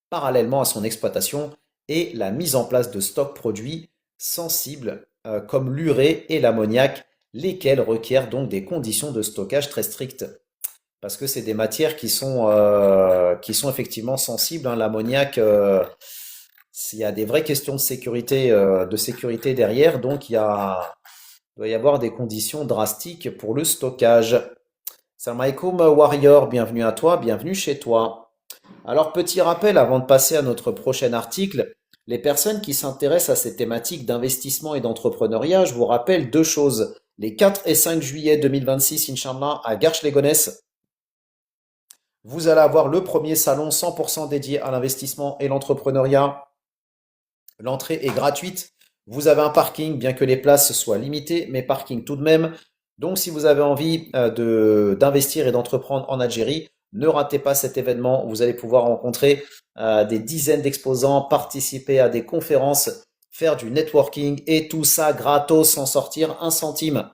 parallèlement à son exploitation et la mise en place de stocks produits sensibles comme l'urée et l'ammoniac, lesquels requièrent donc des conditions de stockage très strictes. Parce que c'est des matières qui sont effectivement sensibles, hein. L'ammoniac, il y a des vraies questions de sécurité derrière, donc il doit y avoir des conditions drastiques pour le stockage. Salam alaikum Warrior, bienvenue à toi, bienvenue chez toi. Alors petit rappel avant de passer à notre prochain article, les personnes qui s'intéressent à ces thématiques d'investissement et d'entrepreneuriat, je vous rappelle deux choses. Les 4 et 5 juillet 2026, Inch'Allah, à Garches-les-Gonesse, vous allez avoir le premier salon 100% dédié à l'investissement et l'entrepreneuriat. L'entrée est gratuite. Vous avez un parking, bien que les places soient limitées, mais parking tout de même. Donc, si vous avez envie d'investir et d'entreprendre en Algérie, ne ratez pas cet événement. Vous allez pouvoir rencontrer des dizaines d'exposants, participer à des conférences, faire du networking et tout ça gratos sans sortir un centime.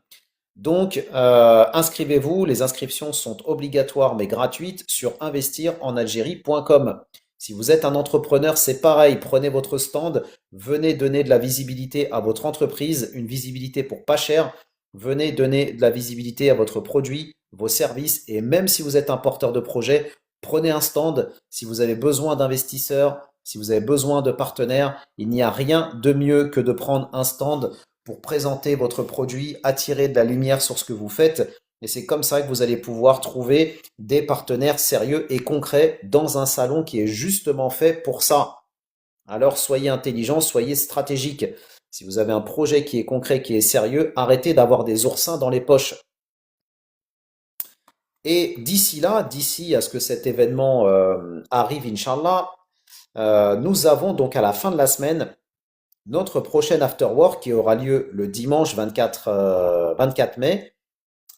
Donc, inscrivez-vous. Les inscriptions sont obligatoires mais gratuites sur investirenalgérie.com. Si vous êtes un entrepreneur, c'est pareil. Prenez votre stand, venez donner de la visibilité à votre entreprise, une visibilité pour pas cher. Venez donner de la visibilité à votre produit, vos services. Et même si vous êtes un porteur de projet, prenez un stand. Si vous avez besoin d'investisseurs, si vous avez besoin de partenaires, il n'y a rien de mieux que de prendre un stand pour présenter votre produit, attirer de la lumière sur ce que vous faites. Et c'est comme ça que vous allez pouvoir trouver des partenaires sérieux et concrets dans un salon qui est justement fait pour ça. Alors soyez intelligent, soyez stratégique. Si vous avez un projet qui est concret, qui est sérieux, arrêtez d'avoir des oursins dans les poches. Et d'ici là, d'ici à ce que cet événement arrive, Inch'Allah, nous avons donc à la fin de la semaine notre prochain after work qui aura lieu le dimanche 24 mai,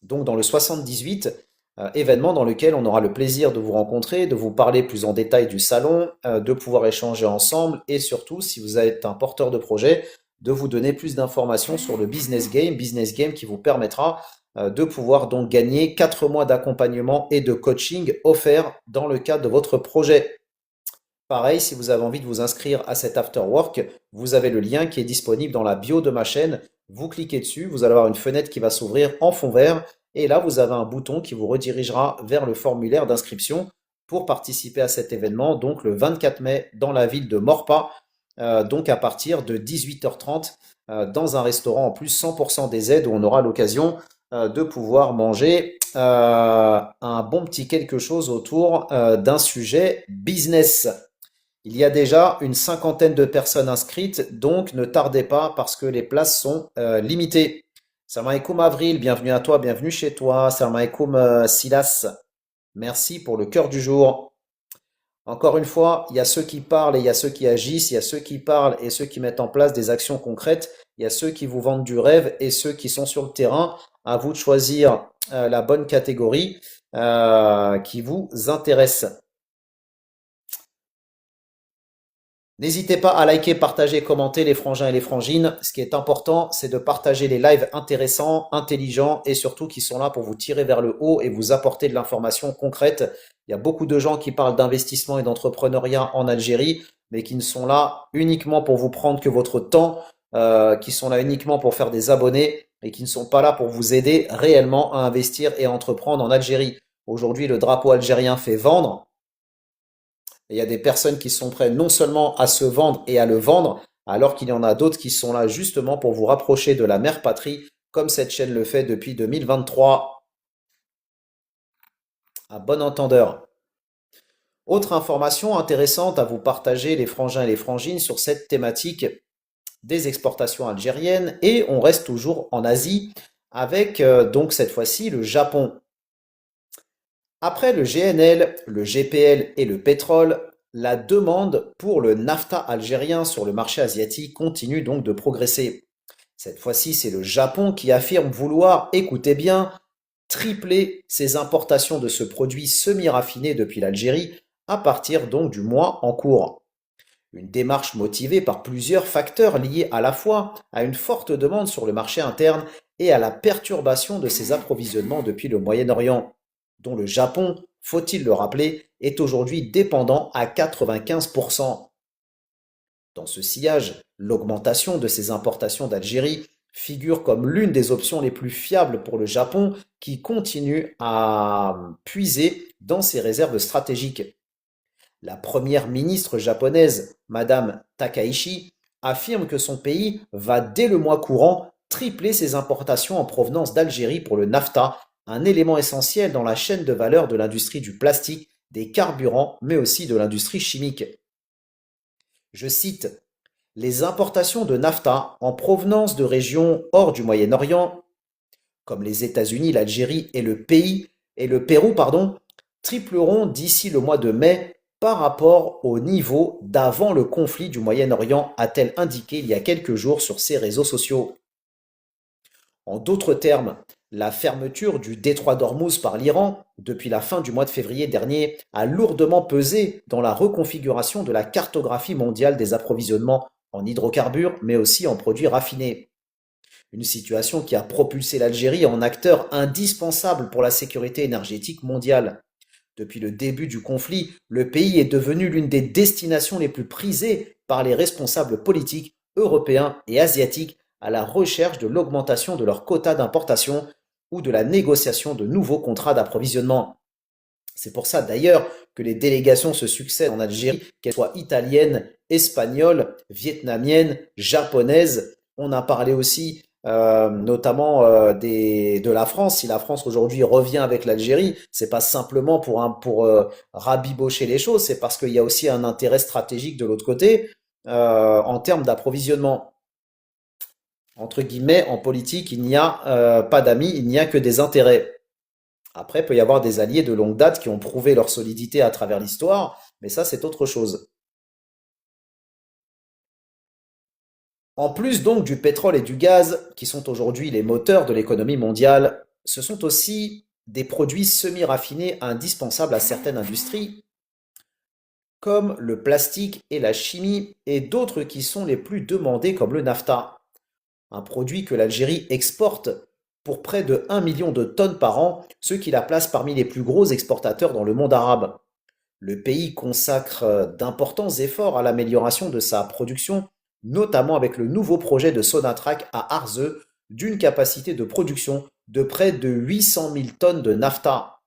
donc dans le 78, événement dans lequel on aura le plaisir de vous rencontrer, de vous parler plus en détail du salon, de pouvoir échanger ensemble et surtout, si vous êtes un porteur de projet, de vous donner plus d'informations sur le business game qui vous permettra de pouvoir donc gagner 4 mois d'accompagnement et de coaching offerts dans le cadre de votre projet. Pareil, si vous avez envie de vous inscrire à cet after work, vous avez le lien qui est disponible dans la bio de ma chaîne. Vous cliquez dessus, vous allez avoir une fenêtre qui va s'ouvrir en fond vert et là vous avez un bouton qui vous redirigera vers le formulaire d'inscription pour participer à cet événement, donc le 24 mai dans la ville de Morpa, donc à partir de 18h30 dans un restaurant en plus 100% des aides où on aura l'occasion de pouvoir manger un bon petit quelque chose autour d'un sujet business. Il y a déjà une cinquantaine de personnes inscrites, donc ne tardez pas parce que les places sont limitées. Salam alaikum Avril, bienvenue à toi, bienvenue chez toi. Salam alaikum Silas, merci pour le cœur du jour. Encore une fois, il y a ceux qui parlent et il y a ceux qui agissent, il y a ceux qui parlent et ceux qui mettent en place des actions concrètes, il y a ceux qui vous vendent du rêve et ceux qui sont sur le terrain. À vous de choisir la bonne catégorie qui vous intéresse. N'hésitez pas à liker, partager, commenter les frangins et les frangines. Ce qui est important, c'est de partager les lives intéressants, intelligents et surtout qui sont là pour vous tirer vers le haut et vous apporter de l'information concrète. Il y a beaucoup de gens qui parlent d'investissement et d'entrepreneuriat en Algérie, mais qui ne sont là uniquement pour vous prendre que votre temps, qui sont là uniquement pour faire des abonnés et qui ne sont pas là pour vous aider réellement à investir et à entreprendre en Algérie. Aujourd'hui, le drapeau algérien fait vendre. Et il y a des personnes qui sont prêtes non seulement à se vendre et à le vendre, alors qu'il y en a d'autres qui sont là justement pour vous rapprocher de la mère patrie, comme cette chaîne le fait depuis 2023. À bon entendeur. Autre information intéressante à vous partager, les frangins et les frangines, sur cette thématique des exportations algériennes. Et on reste toujours en Asie avec donc cette fois-ci le Japon. Après le GNL, le GPL et le pétrole, la demande pour le NAFTA algérien sur le marché asiatique continue donc de progresser. Cette fois-ci, c'est le Japon qui affirme vouloir, écoutez bien, tripler ses importations de ce produit semi-raffiné depuis l'Algérie à partir donc du mois en cours. Une démarche motivée par plusieurs facteurs liés à la fois à une forte demande sur le marché interne et à la perturbation de ses approvisionnements depuis le Moyen-Orient, dont le Japon, faut-il le rappeler, est aujourd'hui dépendant à 95%. Dans ce sillage, l'augmentation de ses importations d'Algérie figure comme l'une des options les plus fiables pour le Japon qui continue à puiser dans ses réserves stratégiques. La première ministre japonaise, Madame Takaichi, affirme que son pays va dès le mois courant tripler ses importations en provenance d'Algérie pour le NAFTA, un élément essentiel dans la chaîne de valeur de l'industrie du plastique, des carburants, mais aussi de l'industrie chimique. Je cite, les importations de NAFTA en provenance de régions hors du Moyen-Orient, comme les États-Unis, l'Algérie et le Pérou, tripleront d'ici le mois de mai par rapport au niveau d'avant le conflit du Moyen-Orient, a-t-elle indiqué il y a quelques jours sur ses réseaux sociaux. En d'autres termes, la fermeture du détroit d'Ormuz par l'Iran, depuis la fin du mois de février dernier, a lourdement pesé dans la reconfiguration de la cartographie mondiale des approvisionnements en hydrocarbures, mais aussi en produits raffinés. Une situation qui a propulsé l'Algérie en acteur indispensable pour la sécurité énergétique mondiale. Depuis le début du conflit, le pays est devenu l'une des destinations les plus prisées par les responsables politiques européens et asiatiques à la recherche de l'augmentation de leurs quotas d'importation ou de la négociation de nouveaux contrats d'approvisionnement. C'est pour ça d'ailleurs que les délégations se succèdent en Algérie, qu'elles soient italiennes, espagnoles, vietnamiennes, japonaises. On a parlé aussi notamment de la France. Si la France aujourd'hui revient avec l'Algérie, c'est pas simplement pour rabibocher les choses, c'est parce qu'il y a aussi un intérêt stratégique de l'autre côté en termes d'approvisionnement. Entre guillemets, en politique, il n'y a pas d'amis, il n'y a que des intérêts. Après, il peut y avoir des alliés de longue date qui ont prouvé leur solidité à travers l'histoire, mais ça, c'est autre chose. En plus donc du pétrole et du gaz, qui sont aujourd'hui les moteurs de l'économie mondiale, ce sont aussi des produits semi-raffinés indispensables à certaines industries, comme le plastique et la chimie, et d'autres qui sont les plus demandés, comme le nafta, un produit que l'Algérie exporte pour près de 1 million de tonnes par an, ce qui la place parmi les plus gros exportateurs dans le monde arabe. Le pays consacre d'importants efforts à l'amélioration de sa production, notamment avec le nouveau projet de Sonatrach à Arzew, d'une capacité de production de près de 800 000 tonnes de nafta.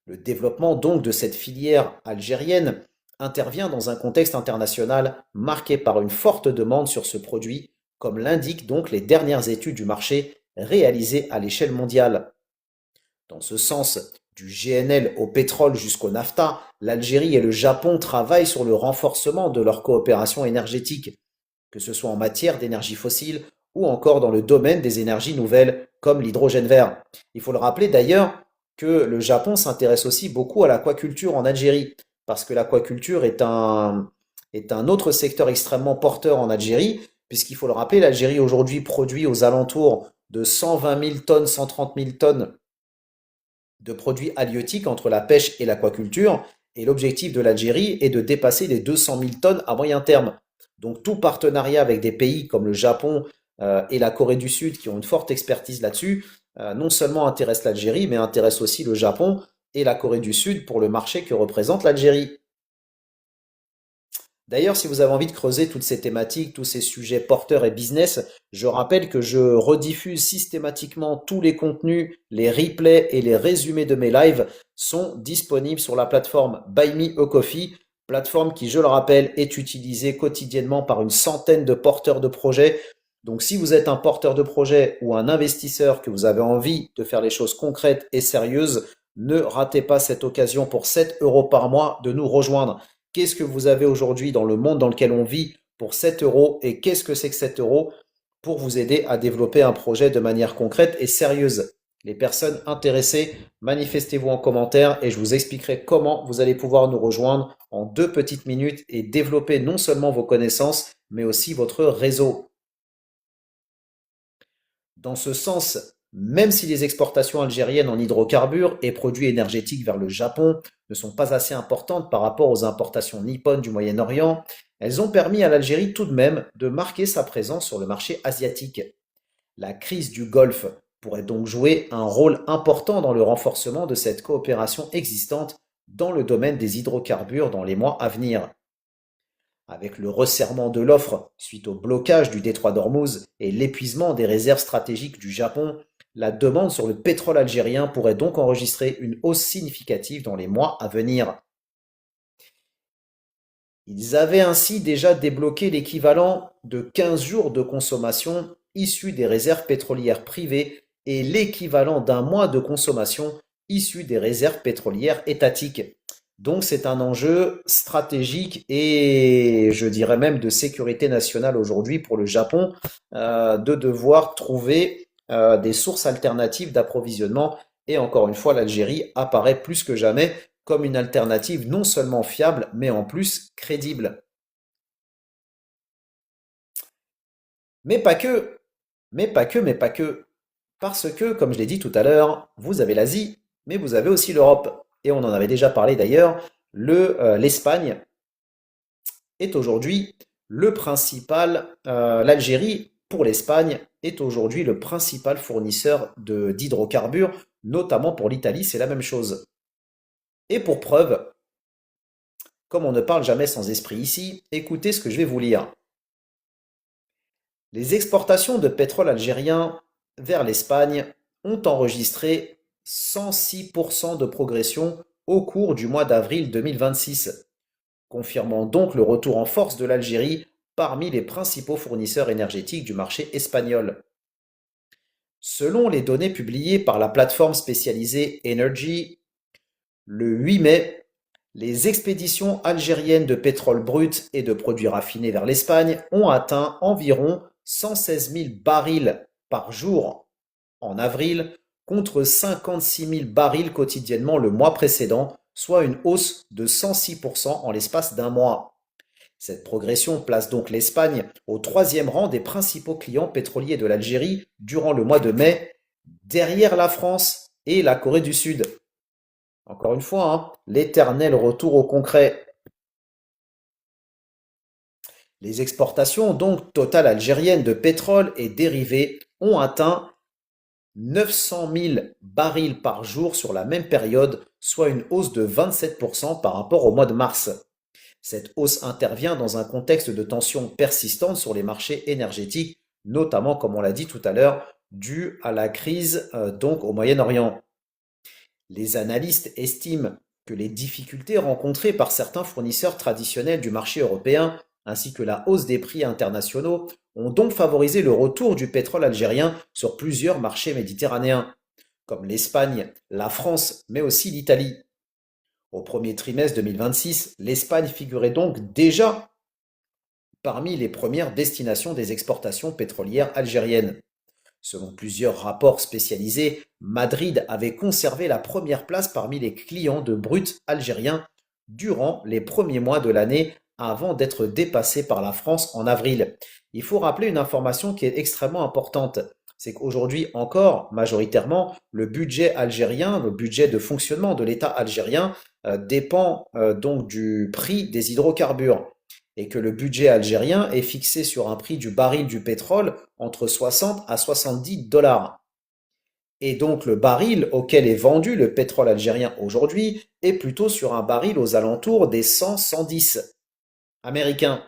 Le développement donc de cette filière algérienne intervient dans un contexte international marqué par une forte demande sur ce produit, comme l'indiquent donc les dernières études du marché réalisées à l'échelle mondiale. Dans ce sens, du GNL au pétrole jusqu'au NAFTA, l'Algérie et le Japon travaillent sur le renforcement de leur coopération énergétique, que ce soit en matière d'énergie fossile ou encore dans le domaine des énergies nouvelles comme l'hydrogène vert. Il faut le rappeler d'ailleurs que le Japon s'intéresse aussi beaucoup à l'aquaculture en Algérie, parce que l'aquaculture est un autre secteur extrêmement porteur en Algérie, puisqu'il faut le rappeler, l'Algérie aujourd'hui produit aux alentours de 120 000 tonnes, 130 000 tonnes de produits halieutiques entre la pêche et l'aquaculture, et l'objectif de l'Algérie est de dépasser les 200 000 tonnes à moyen terme. Donc tout partenariat avec des pays comme le Japon et la Corée du Sud qui ont une forte expertise là-dessus, non seulement intéresse l'Algérie, mais intéresse aussi le Japon et la Corée du Sud pour le marché que représente l'Algérie. D'ailleurs, si vous avez envie de creuser toutes ces thématiques, tous ces sujets porteurs et business, je rappelle que je rediffuse systématiquement tous les contenus, les replays et les résumés de mes lives sont disponibles sur la plateforme Buy Me a Coffee, plateforme qui, je le rappelle, est utilisée quotidiennement par une centaine de porteurs de projets. Donc, si vous êtes un porteur de projet ou un investisseur que vous avez envie de faire les choses concrètes et sérieuses, ne ratez pas cette occasion pour 7 euros par mois de nous rejoindre. Qu'est-ce que vous avez aujourd'hui dans le monde dans lequel on vit pour 7 euros et qu'est-ce que c'est que 7 euros pour vous aider à développer un projet de manière concrète et sérieuse. Les personnes intéressées, manifestez-vous en commentaire et je vous expliquerai comment vous allez pouvoir nous rejoindre en 2 petites minutes et développer non seulement vos connaissances, mais aussi votre réseau. Dans ce sens, même si les exportations algériennes en hydrocarbures et produits énergétiques vers le Japon ne sont pas assez importantes par rapport aux importations nippones du Moyen-Orient, elles ont permis à l'Algérie tout de même de marquer sa présence sur le marché asiatique. La crise du Golfe pourrait donc jouer un rôle important dans le renforcement de cette coopération existante dans le domaine des hydrocarbures dans les mois à venir. Avec le resserrement de l'offre suite au blocage du détroit d'Ormuz et l'épuisement des réserves stratégiques du Japon, la demande sur le pétrole algérien pourrait donc enregistrer une hausse significative dans les mois à venir. Ils avaient ainsi déjà débloqué l'équivalent de 15 jours de consommation issus des réserves pétrolières privées et l'équivalent d'un mois de consommation issu des réserves pétrolières étatiques. Donc c'est un enjeu stratégique et je dirais même de sécurité nationale aujourd'hui pour le Japon de devoir trouver des sources alternatives d'approvisionnement. Et encore une fois, l'Algérie apparaît plus que jamais comme une alternative non seulement fiable, mais en plus crédible. Mais pas que, mais pas que, mais pas que. Parce que, comme je l'ai dit tout à l'heure, vous avez l'Asie, mais vous avez aussi l'Europe. Et on en avait déjà parlé d'ailleurs, l'Espagne est aujourd'hui l'Algérie pour l'Espagne, est aujourd'hui le principal fournisseur d'hydrocarbures, notamment pour l'Italie, c'est la même chose. Et pour preuve, comme on ne parle jamais sans esprit ici, écoutez ce que je vais vous lire. Les exportations de pétrole algérien vers l'Espagne ont enregistré 106% de progression au cours du mois d'avril 2026, confirmant donc le retour en force de l'Algérie parmi les principaux fournisseurs énergétiques du marché espagnol. Selon les données publiées par la plateforme spécialisée Energy, le 8 mai, les expéditions algériennes de pétrole brut et de produits raffinés vers l'Espagne ont atteint environ 116 000 barils par jour en avril, contre 56 000 barils quotidiennement le mois précédent, soit une hausse de 106% en l'espace d'un mois. Cette progression place donc l'Espagne au troisième rang des principaux clients pétroliers de l'Algérie durant le mois de mai, derrière la France et la Corée du Sud. Encore une fois, hein, l'éternel retour au concret. Les exportations donc totales algériennes de pétrole et dérivés ont atteint 900 000 barils par jour sur la même période, soit une hausse de 27% par rapport au mois de mars. Cette hausse intervient dans un contexte de tensions persistantes sur les marchés énergétiques, notamment, comme on l'a dit tout à l'heure, due à la crise donc au Moyen-Orient. Les analystes estiment que les difficultés rencontrées par certains fournisseurs traditionnels du marché européen, ainsi que la hausse des prix internationaux, ont donc favorisé le retour du pétrole algérien sur plusieurs marchés méditerranéens, comme l'Espagne, la France, mais aussi l'Italie. Au premier trimestre 2026, l'Espagne figurait donc déjà parmi les premières destinations des exportations pétrolières algériennes. Selon plusieurs rapports spécialisés, Madrid avait conservé la première place parmi les clients de brut algériens durant les premiers mois de l'année avant d'être dépassé par la France en avril. Il faut rappeler une information qui est extrêmement importante. C'est qu'aujourd'hui encore, majoritairement, le budget algérien, le budget de fonctionnement de l'État algérien dépend donc du prix des hydrocarbures et que le budget algérien est fixé sur un prix du baril du pétrole entre 60 à 70 dollars. Et donc le baril auquel est vendu le pétrole algérien aujourd'hui est plutôt sur un baril aux alentours des 100-110 américains.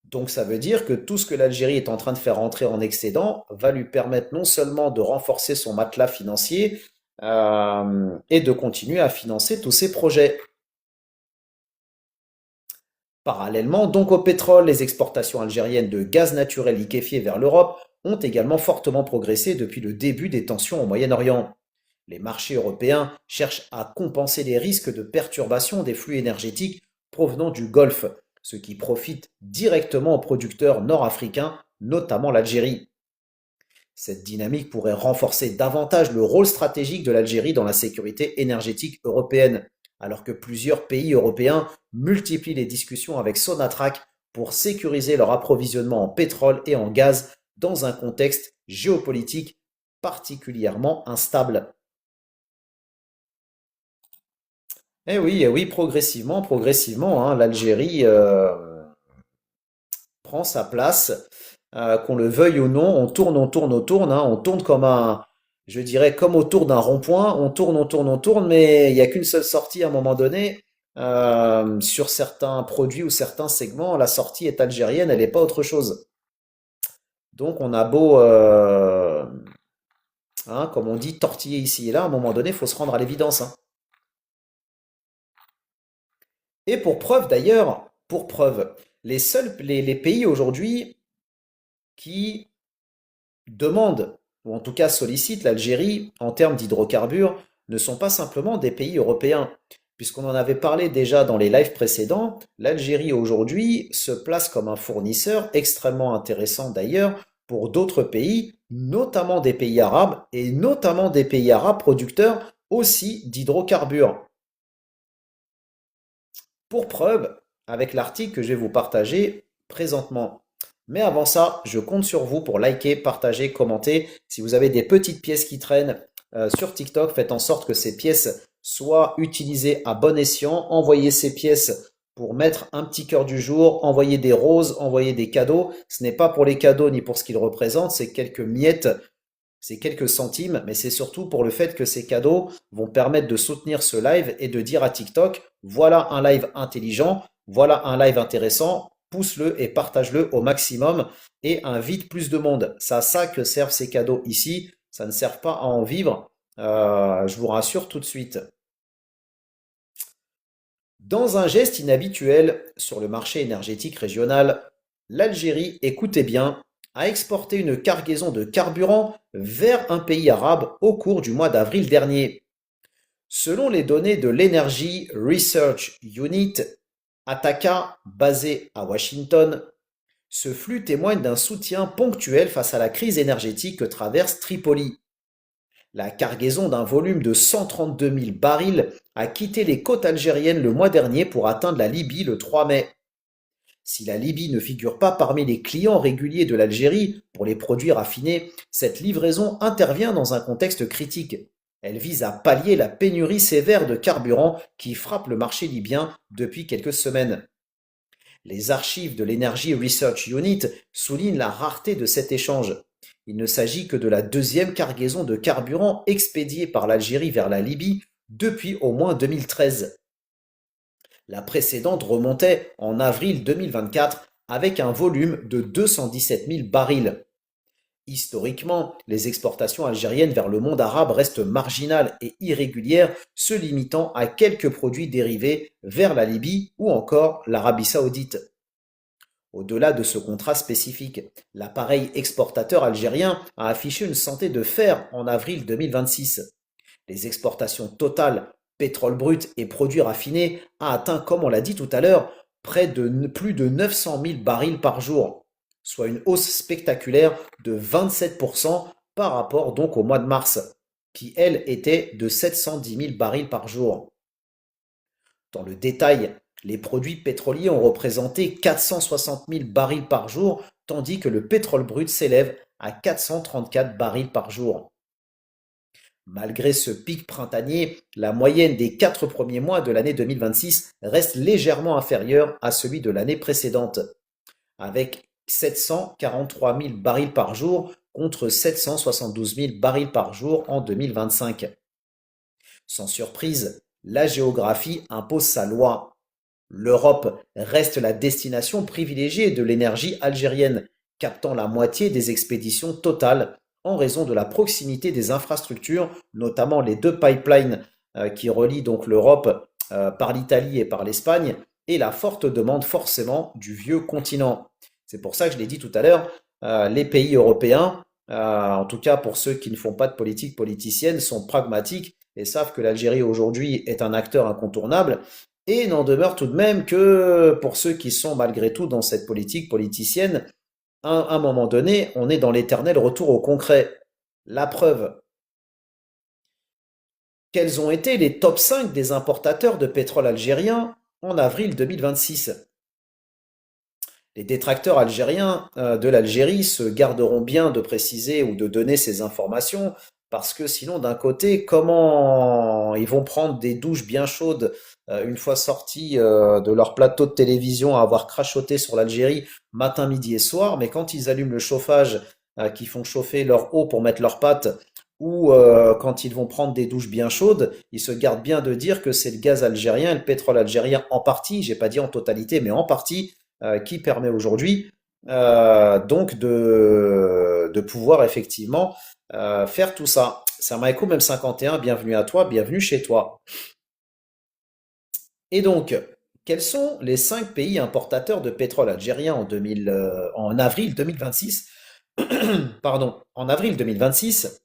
Donc ça veut dire que tout ce que l'Algérie est en train de faire rentrer en excédent va lui permettre non seulement de renforcer son matelas financier et de continuer à financer tous ses projets. Parallèlement donc au pétrole, les exportations algériennes de gaz naturel liquéfié vers l'Europe ont également fortement progressé depuis le début des tensions au Moyen-Orient. Les marchés européens cherchent à compenser les risques de perturbation des flux énergétiques provenant du Golfe, ce qui profite directement aux producteurs nord-africains, notamment l'Algérie. Cette dynamique pourrait renforcer davantage le rôle stratégique de l'Algérie dans la sécurité énergétique européenne, alors que plusieurs pays européens multiplient les discussions avec Sonatrach pour sécuriser leur approvisionnement en pétrole et en gaz dans un contexte géopolitique particulièrement instable. Eh oui, progressivement, progressivement, hein, l'Algérie prend sa place, qu'on le veuille ou non, on tourne, hein, on tourne comme je dirais, comme autour d'un rond-point, on tourne, mais il n'y a qu'une seule sortie à un moment donné. Sur certains produits ou certains segments, la sortie est algérienne, elle n'est pas autre chose. Donc on a beau, hein, comme on dit, tortiller ici et là, à un moment donné, il faut se rendre à l'évidence, hein. Et pour preuve d'ailleurs, pour preuve, les pays aujourd'hui qui demandent, ou en tout cas sollicitent l'Algérie en termes d'hydrocarbures, ne sont pas simplement des pays européens. Puisqu'on en avait parlé déjà dans les lives précédents, l'Algérie aujourd'hui se place comme un fournisseur extrêmement intéressant d'ailleurs pour d'autres pays, notamment des pays arabes, et notamment des pays arabes producteurs aussi d'hydrocarbures. Pour preuve, avec l'article que je vais vous partager présentement. Mais avant ça, je compte sur vous pour liker, partager, commenter. Si vous avez des petites pièces qui traînent sur TikTok, faites en sorte que ces pièces soient utilisées à bon escient. Envoyez ces pièces pour mettre un petit cœur du jour, envoyer des roses, envoyer des cadeaux. Ce n'est pas pour les cadeaux ni pour ce qu'ils représentent, c'est quelques miettes, c'est quelques centimes, mais c'est surtout pour le fait que ces cadeaux vont permettre de soutenir ce live et de dire à TikTok, voilà un live intelligent, voilà un live intéressant, pousse-le et partage-le au maximum et invite plus de monde. C'est à ça que servent ces cadeaux ici, ça ne sert pas à en vivre, je vous rassure tout de suite. Dans un geste inhabituel sur le marché énergétique régional, l'Algérie, écoutez bien, a exporté une cargaison de carburant vers un pays arabe au cours du mois d'avril dernier. Selon les données de l'Energy Research Unit, Ataka, basé à Washington, ce flux témoigne d'un soutien ponctuel face à la crise énergétique que traverse Tripoli. La cargaison d'un volume de 132 000 barils a quitté les côtes algériennes le mois dernier pour atteindre la Libye le 3 mai. Si la Libye ne figure pas parmi les clients réguliers de l'Algérie pour les produits raffinés, cette livraison intervient dans un contexte critique. Elle vise à pallier la pénurie sévère de carburant qui frappe le marché libyen depuis quelques semaines. Les archives de l'Energy Research Unit soulignent la rareté de cet échange. Il ne s'agit que de la deuxième cargaison de carburant expédiée par l'Algérie vers la Libye depuis au moins 2013. La précédente remontait en avril 2024 avec un volume de 217 000 barils. Historiquement, les exportations algériennes vers le monde arabe restent marginales et irrégulières, se limitant à quelques produits dérivés vers la Libye ou encore l'Arabie saoudite. Au-delà de ce contrat spécifique, l'appareil exportateur algérien a affiché une santé de fer en avril 2026. Les exportations totales, pétrole brut et produits raffinés, a atteint, comme on l'a dit tout à l'heure, près de plus de 900 000 barils par jour, soit une hausse spectaculaire de 27% par rapport donc au mois de mars, qui elle était de 710 000 barils par jour. Dans le détail, les produits pétroliers ont représenté 460 000 barils par jour, tandis que le pétrole brut s'élève à 434 barils par jour. Malgré ce pic printanier, la moyenne des 4 premiers mois de l'année 2026 reste légèrement inférieure à celui de l'année précédente, avec 743 000 barils par jour contre 772 000 barils par jour en 2025. Sans surprise, la géographie impose sa loi. L'Europe reste la destination privilégiée de l'énergie algérienne, captant la moitié des expéditions totales en raison de la proximité des infrastructures, notamment les deux pipelines qui relient donc l'Europe par l'Italie et par l'Espagne, et la forte demande forcément du vieux continent. C'est pour ça que je l'ai dit tout à l'heure, les pays européens, en tout cas pour ceux qui ne font pas de politique politicienne, sont pragmatiques et savent que l'Algérie aujourd'hui est un acteur incontournable. Et n'en demeure tout de même que pour ceux qui sont malgré tout dans cette politique politicienne, à un moment donné, on est dans l'éternel retour au concret. La preuve, quels ont été les top 5 des importateurs de pétrole algérien en avril 2026? Les détracteurs algériens de l'Algérie se garderont bien de préciser ou de donner ces informations parce que sinon, d'un côté, comment ils vont prendre des douches bien chaudes une fois sortis de leur plateau de télévision à avoir crachoté sur l'Algérie matin, midi et soir, mais quand ils allument le chauffage, qui font chauffer leur eau pour mettre leurs pâtes, ou quand ils vont prendre des douches bien chaudes, ils se gardent bien de dire que c'est le gaz algérien, le pétrole algérien en partie, j'ai pas dit en totalité, mais en partie, qui permet aujourd'hui donc de pouvoir effectivement faire tout ça. Samaeko même 51, bienvenue à toi, bienvenue chez toi. Et donc, quels sont les 5 pays importateurs de pétrole algérien en avril 2026? Pardon, en avril 2026,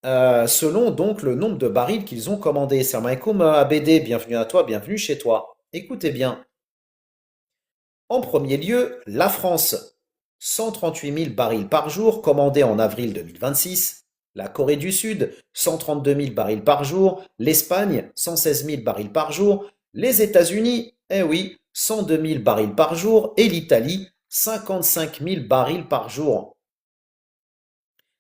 selon donc le nombre de barils qu'ils ont commandés. Samaeko ABD, bienvenue à toi, bienvenue chez toi. Écoutez bien. En premier lieu, la France, 138 000 barils par jour commandés en avril 2026. La Corée du Sud, 132 000 barils par jour. L'Espagne, 116 000 barils par jour. Les États-Unis, eh oui, 102 000 barils par jour. Et l'Italie, 55 000 barils par jour.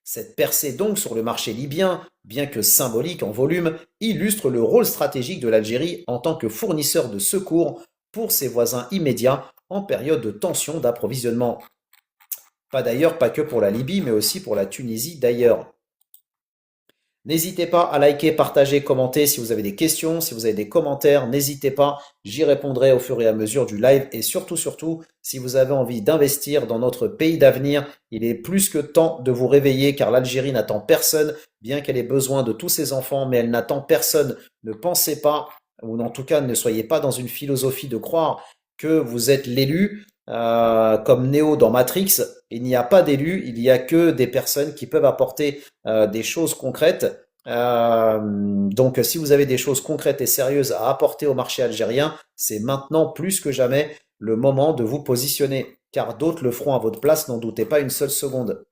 Cette percée donc sur le marché libyen bien que symbolique en volume, illustre le rôle stratégique de l'Algérie en tant que fournisseur de secours pour ses voisins immédiats en période de tension d'approvisionnement. Pas que pour la Libye, mais aussi pour la Tunisie d'ailleurs. N'hésitez pas à liker, partager, commenter si vous avez des questions, si vous avez des commentaires, n'hésitez pas, j'y répondrai au fur et à mesure du live et surtout, si vous avez envie d'investir dans notre pays d'avenir, il est plus que temps de vous réveiller car l'Algérie n'attend personne, bien qu'elle ait besoin de tous ses enfants, mais elle n'attend personne. Ne pensez pas, ou en tout cas ne soyez pas dans une philosophie de croire que vous êtes l'élu. Comme Neo dans Matrix, il n'y a pas d'élus, il n'y a que des personnes qui peuvent apporter des choses concrètes. Donc, si vous avez des choses concrètes et sérieuses à apporter au marché algérien, c'est maintenant plus que jamais le moment de vous positionner, car d'autres le feront à votre place, n'en doutez pas une seule seconde.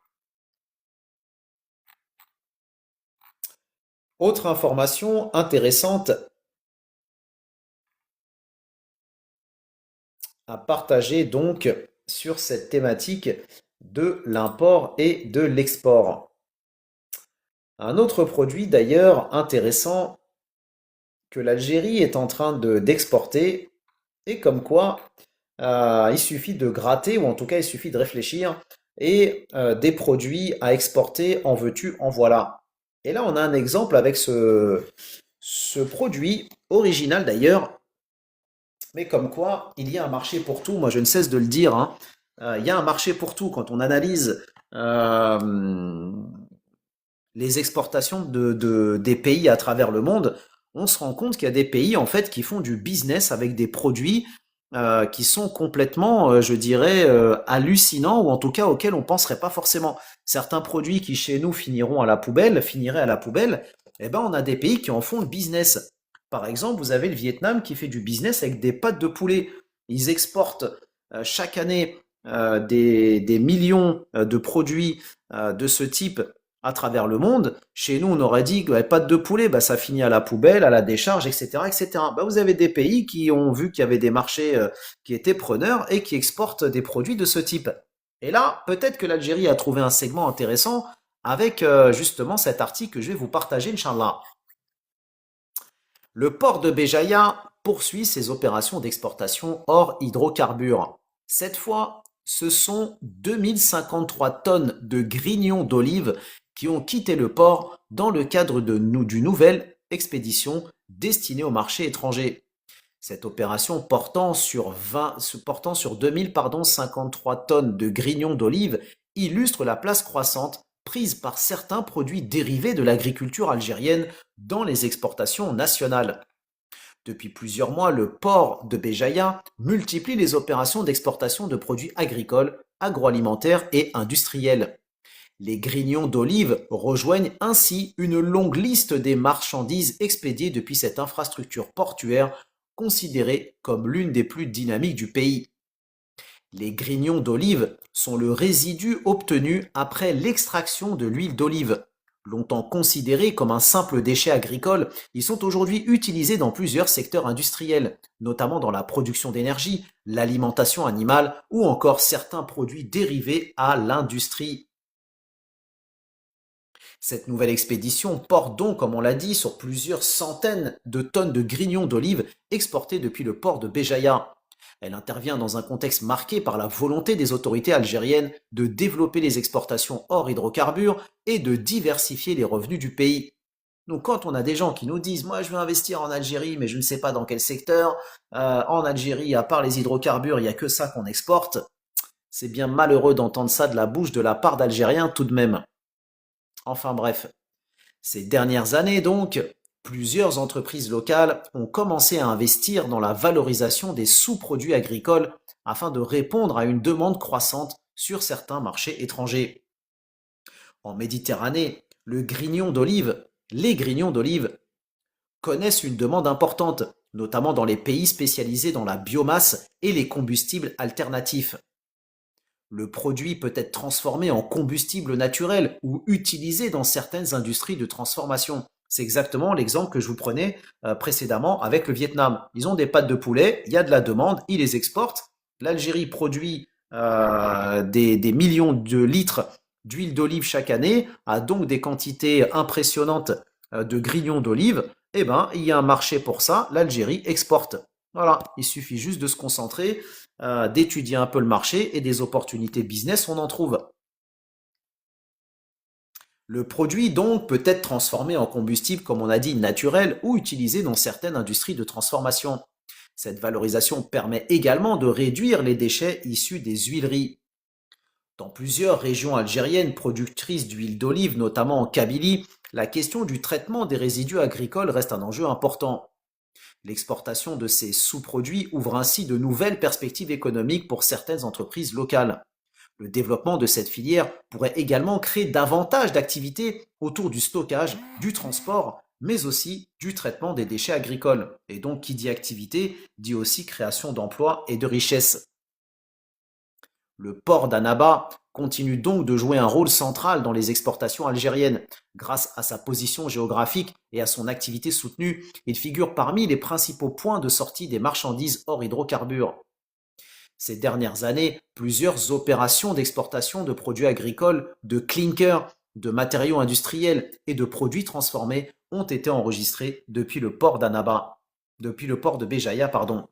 Autre information intéressante à partager donc sur cette thématique de l'import et de l'export. Un autre produit d'ailleurs intéressant que l'Algérie est en train d'exporter et comme quoi il suffit de gratter ou en tout cas il suffit de réfléchir et des produits à exporter en veux-tu, en voilà. Et là on a un exemple avec ce produit original d'ailleurs, mais comme quoi il y a un marché pour tout. Moi je ne cesse de le dire, hein. Il y a un marché pour tout quand on analyse les exportations des pays à travers le monde, on se rend compte qu'il y a des pays en fait qui font du business avec des produits qui sont complètement, je dirais, hallucinants ou en tout cas auxquels on penserait pas forcément. Certains produits qui chez nous finiraient à la poubelle, eh ben on a des pays qui en font le business. Par exemple, vous avez le Vietnam qui fait du business avec des pâtes de poulet. Ils exportent chaque année des millions de produits de ce type à travers le monde. Chez nous, on aurait dit que pâte de poulet, bah, ça finit à la poubelle, à la décharge, etc., etc. Bah, vous avez des pays qui ont vu qu'il y avait des marchés qui étaient preneurs et qui exportent des produits de ce type. Et là, peut-être que l'Algérie a trouvé un segment intéressant avec justement cet article que je vais vous partager, Inch'Allah. Le port de Béjaïa poursuit ses opérations d'exportation hors hydrocarbures. Cette fois, ce sont 2053 tonnes de grignons d'olive qui ont quitté le port dans le cadre d'une nouvelle expédition destinée au marché étranger. Cette opération portant sur 2053 tonnes de grignons d'olive illustre la place croissante prise par certains produits dérivés de l'agriculture algérienne dans les exportations nationales. Depuis plusieurs mois, le port de Béjaïa multiplie les opérations d'exportation de produits agricoles, agroalimentaires et industriels. Les grignons d'olive rejoignent ainsi une longue liste des marchandises expédiées depuis cette infrastructure portuaire considérée comme l'une des plus dynamiques du pays. Les grignons d'olive sont le résidu obtenu après l'extraction de l'huile d'olive. Longtemps considérés comme un simple déchet agricole, ils sont aujourd'hui utilisés dans plusieurs secteurs industriels, notamment dans la production d'énergie, l'alimentation animale ou encore certains produits dérivés à l'industrie. Cette nouvelle expédition porte donc, comme on l'a dit, sur plusieurs centaines de tonnes de grignons d'olive exportés depuis le port de Béjaïa. Elle intervient dans un contexte marqué par la volonté des autorités algériennes de développer les exportations hors hydrocarbures et de diversifier les revenus du pays. Donc quand on a des gens qui nous disent «Moi je veux investir en Algérie mais je ne sais pas dans quel secteur, en Algérie à part les hydrocarbures il n'y a que ça qu'on exporte», c'est bien malheureux d'entendre ça de la bouche de la part d'Algériens tout de même. Enfin bref, ces dernières années donc, plusieurs entreprises locales ont commencé à investir dans la valorisation des sous-produits agricoles afin de répondre à une demande croissante sur certains marchés étrangers. En Méditerranée, les grignons d'olive connaissent une demande importante, notamment dans les pays spécialisés dans la biomasse et les combustibles alternatifs. Le produit peut être transformé en combustible naturel ou utilisé dans certaines industries de transformation. C'est exactement l'exemple que je vous prenais précédemment avec le Vietnam. Ils ont des pâtes de poulet, il y a de la demande, ils les exportent. L'Algérie produit des millions de litres d'huile d'olive chaque année, a donc des quantités impressionnantes de grillons d'olive, eh ben, il y a un marché pour ça, l'Algérie exporte. Voilà, il suffit juste de se concentrer, d'étudier un peu le marché et des opportunités business, on en trouve. Le produit donc peut être transformé en combustible, comme on a dit, naturel ou utilisé dans certaines industries de transformation. Cette valorisation permet également de réduire les déchets issus des huileries. Dans plusieurs régions algériennes productrices d'huile d'olive, notamment en Kabylie, la question du traitement des résidus agricoles reste un enjeu important. L'exportation de ces sous-produits ouvre ainsi de nouvelles perspectives économiques pour certaines entreprises locales. Le développement de cette filière pourrait également créer davantage d'activités autour du stockage, du transport, mais aussi du traitement des déchets agricoles. Et donc, qui dit activité, dit aussi création d'emplois et de richesses. Le port d'Annaba continue donc de jouer un rôle central dans les exportations algériennes. Grâce à sa position géographique et à son activité soutenue, il figure parmi les principaux points de sortie des marchandises hors hydrocarbures. Ces dernières années, plusieurs opérations d'exportation de produits agricoles, de clinker, de matériaux industriels et de produits transformés ont été enregistrées depuis le port d'Annaba, depuis le port de Béjaïa, pardon.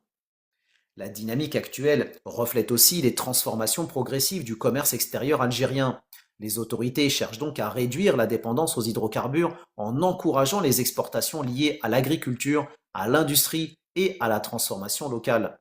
La dynamique actuelle reflète aussi les transformations progressives du commerce extérieur algérien. Les autorités cherchent donc à réduire la dépendance aux hydrocarbures en encourageant les exportations liées à l'agriculture, à l'industrie et à la transformation locale.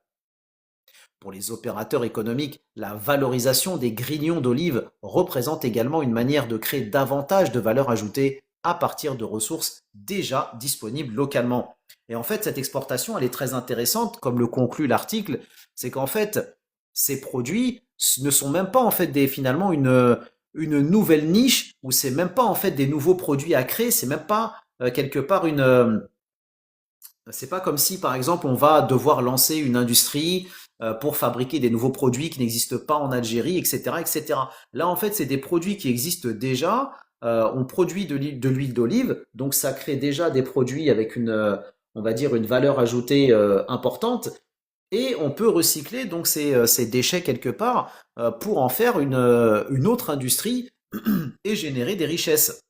Pour les opérateurs économiques, la valorisation des grillons d'olive représente également une manière de créer davantage de valeur ajoutée à partir de ressources déjà disponibles localement. Et en fait, cette exportation, elle est très intéressante, comme le conclut l'article, c'est qu'en fait, ces produits ne sont même pas en fait finalement une nouvelle niche, ou c'est même pas en fait des nouveaux produits à créer, c'est même pas quelque part c'est pas comme si, par exemple, on va devoir lancer une industrie pour fabriquer des nouveaux produits qui n'existent pas en Algérie, etc., etc. Là, en fait, c'est des produits qui existent déjà. On produit de l'huile d'olive, donc ça crée déjà des produits avec on va dire, une valeur ajoutée importante. Et on peut recycler donc ces déchets quelque part pour en faire une autre industrie et générer des richesses.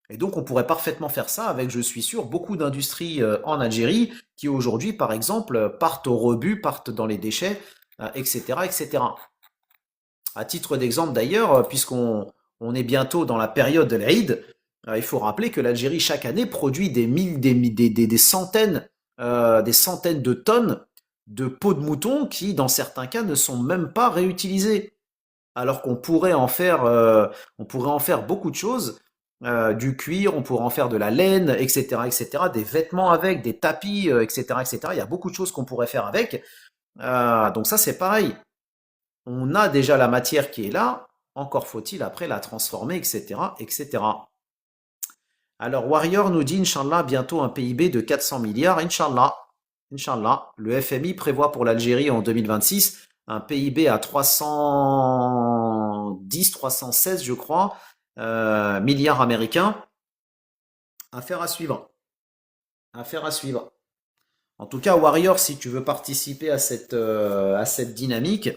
Et donc, on pourrait parfaitement faire ça avec, je suis sûr, beaucoup d'industries en Algérie qui aujourd'hui, par exemple, partent au rebut, partent dans les déchets, etc., etc. À titre d'exemple d'ailleurs, puisqu'on est bientôt dans la période de l'Aïd, il faut rappeler que l'Algérie chaque année produit des centaines de tonnes de peaux de mouton qui, dans certains cas, ne sont même pas réutilisées alors qu'on on pourrait en faire beaucoup de choses, du cuir, on pourrait en faire de la laine, etc., etc., des vêtements avec, des tapis, etc., etc. Il y a beaucoup de choses qu'on pourrait faire avec. Donc ça, c'est pareil. On a déjà la matière qui est là, encore faut-il après la transformer, etc., etc. Alors Warrior nous dit, Inch'Allah, bientôt un PIB de 400 milliards, Inch'Allah. Inch'Allah. Le FMI prévoit pour l'Algérie en 2026 un PIB à 310, 316, je crois, milliards américains. Affaire à suivre. Affaire à suivre. En tout cas, Warrior, si tu veux participer à cette dynamique,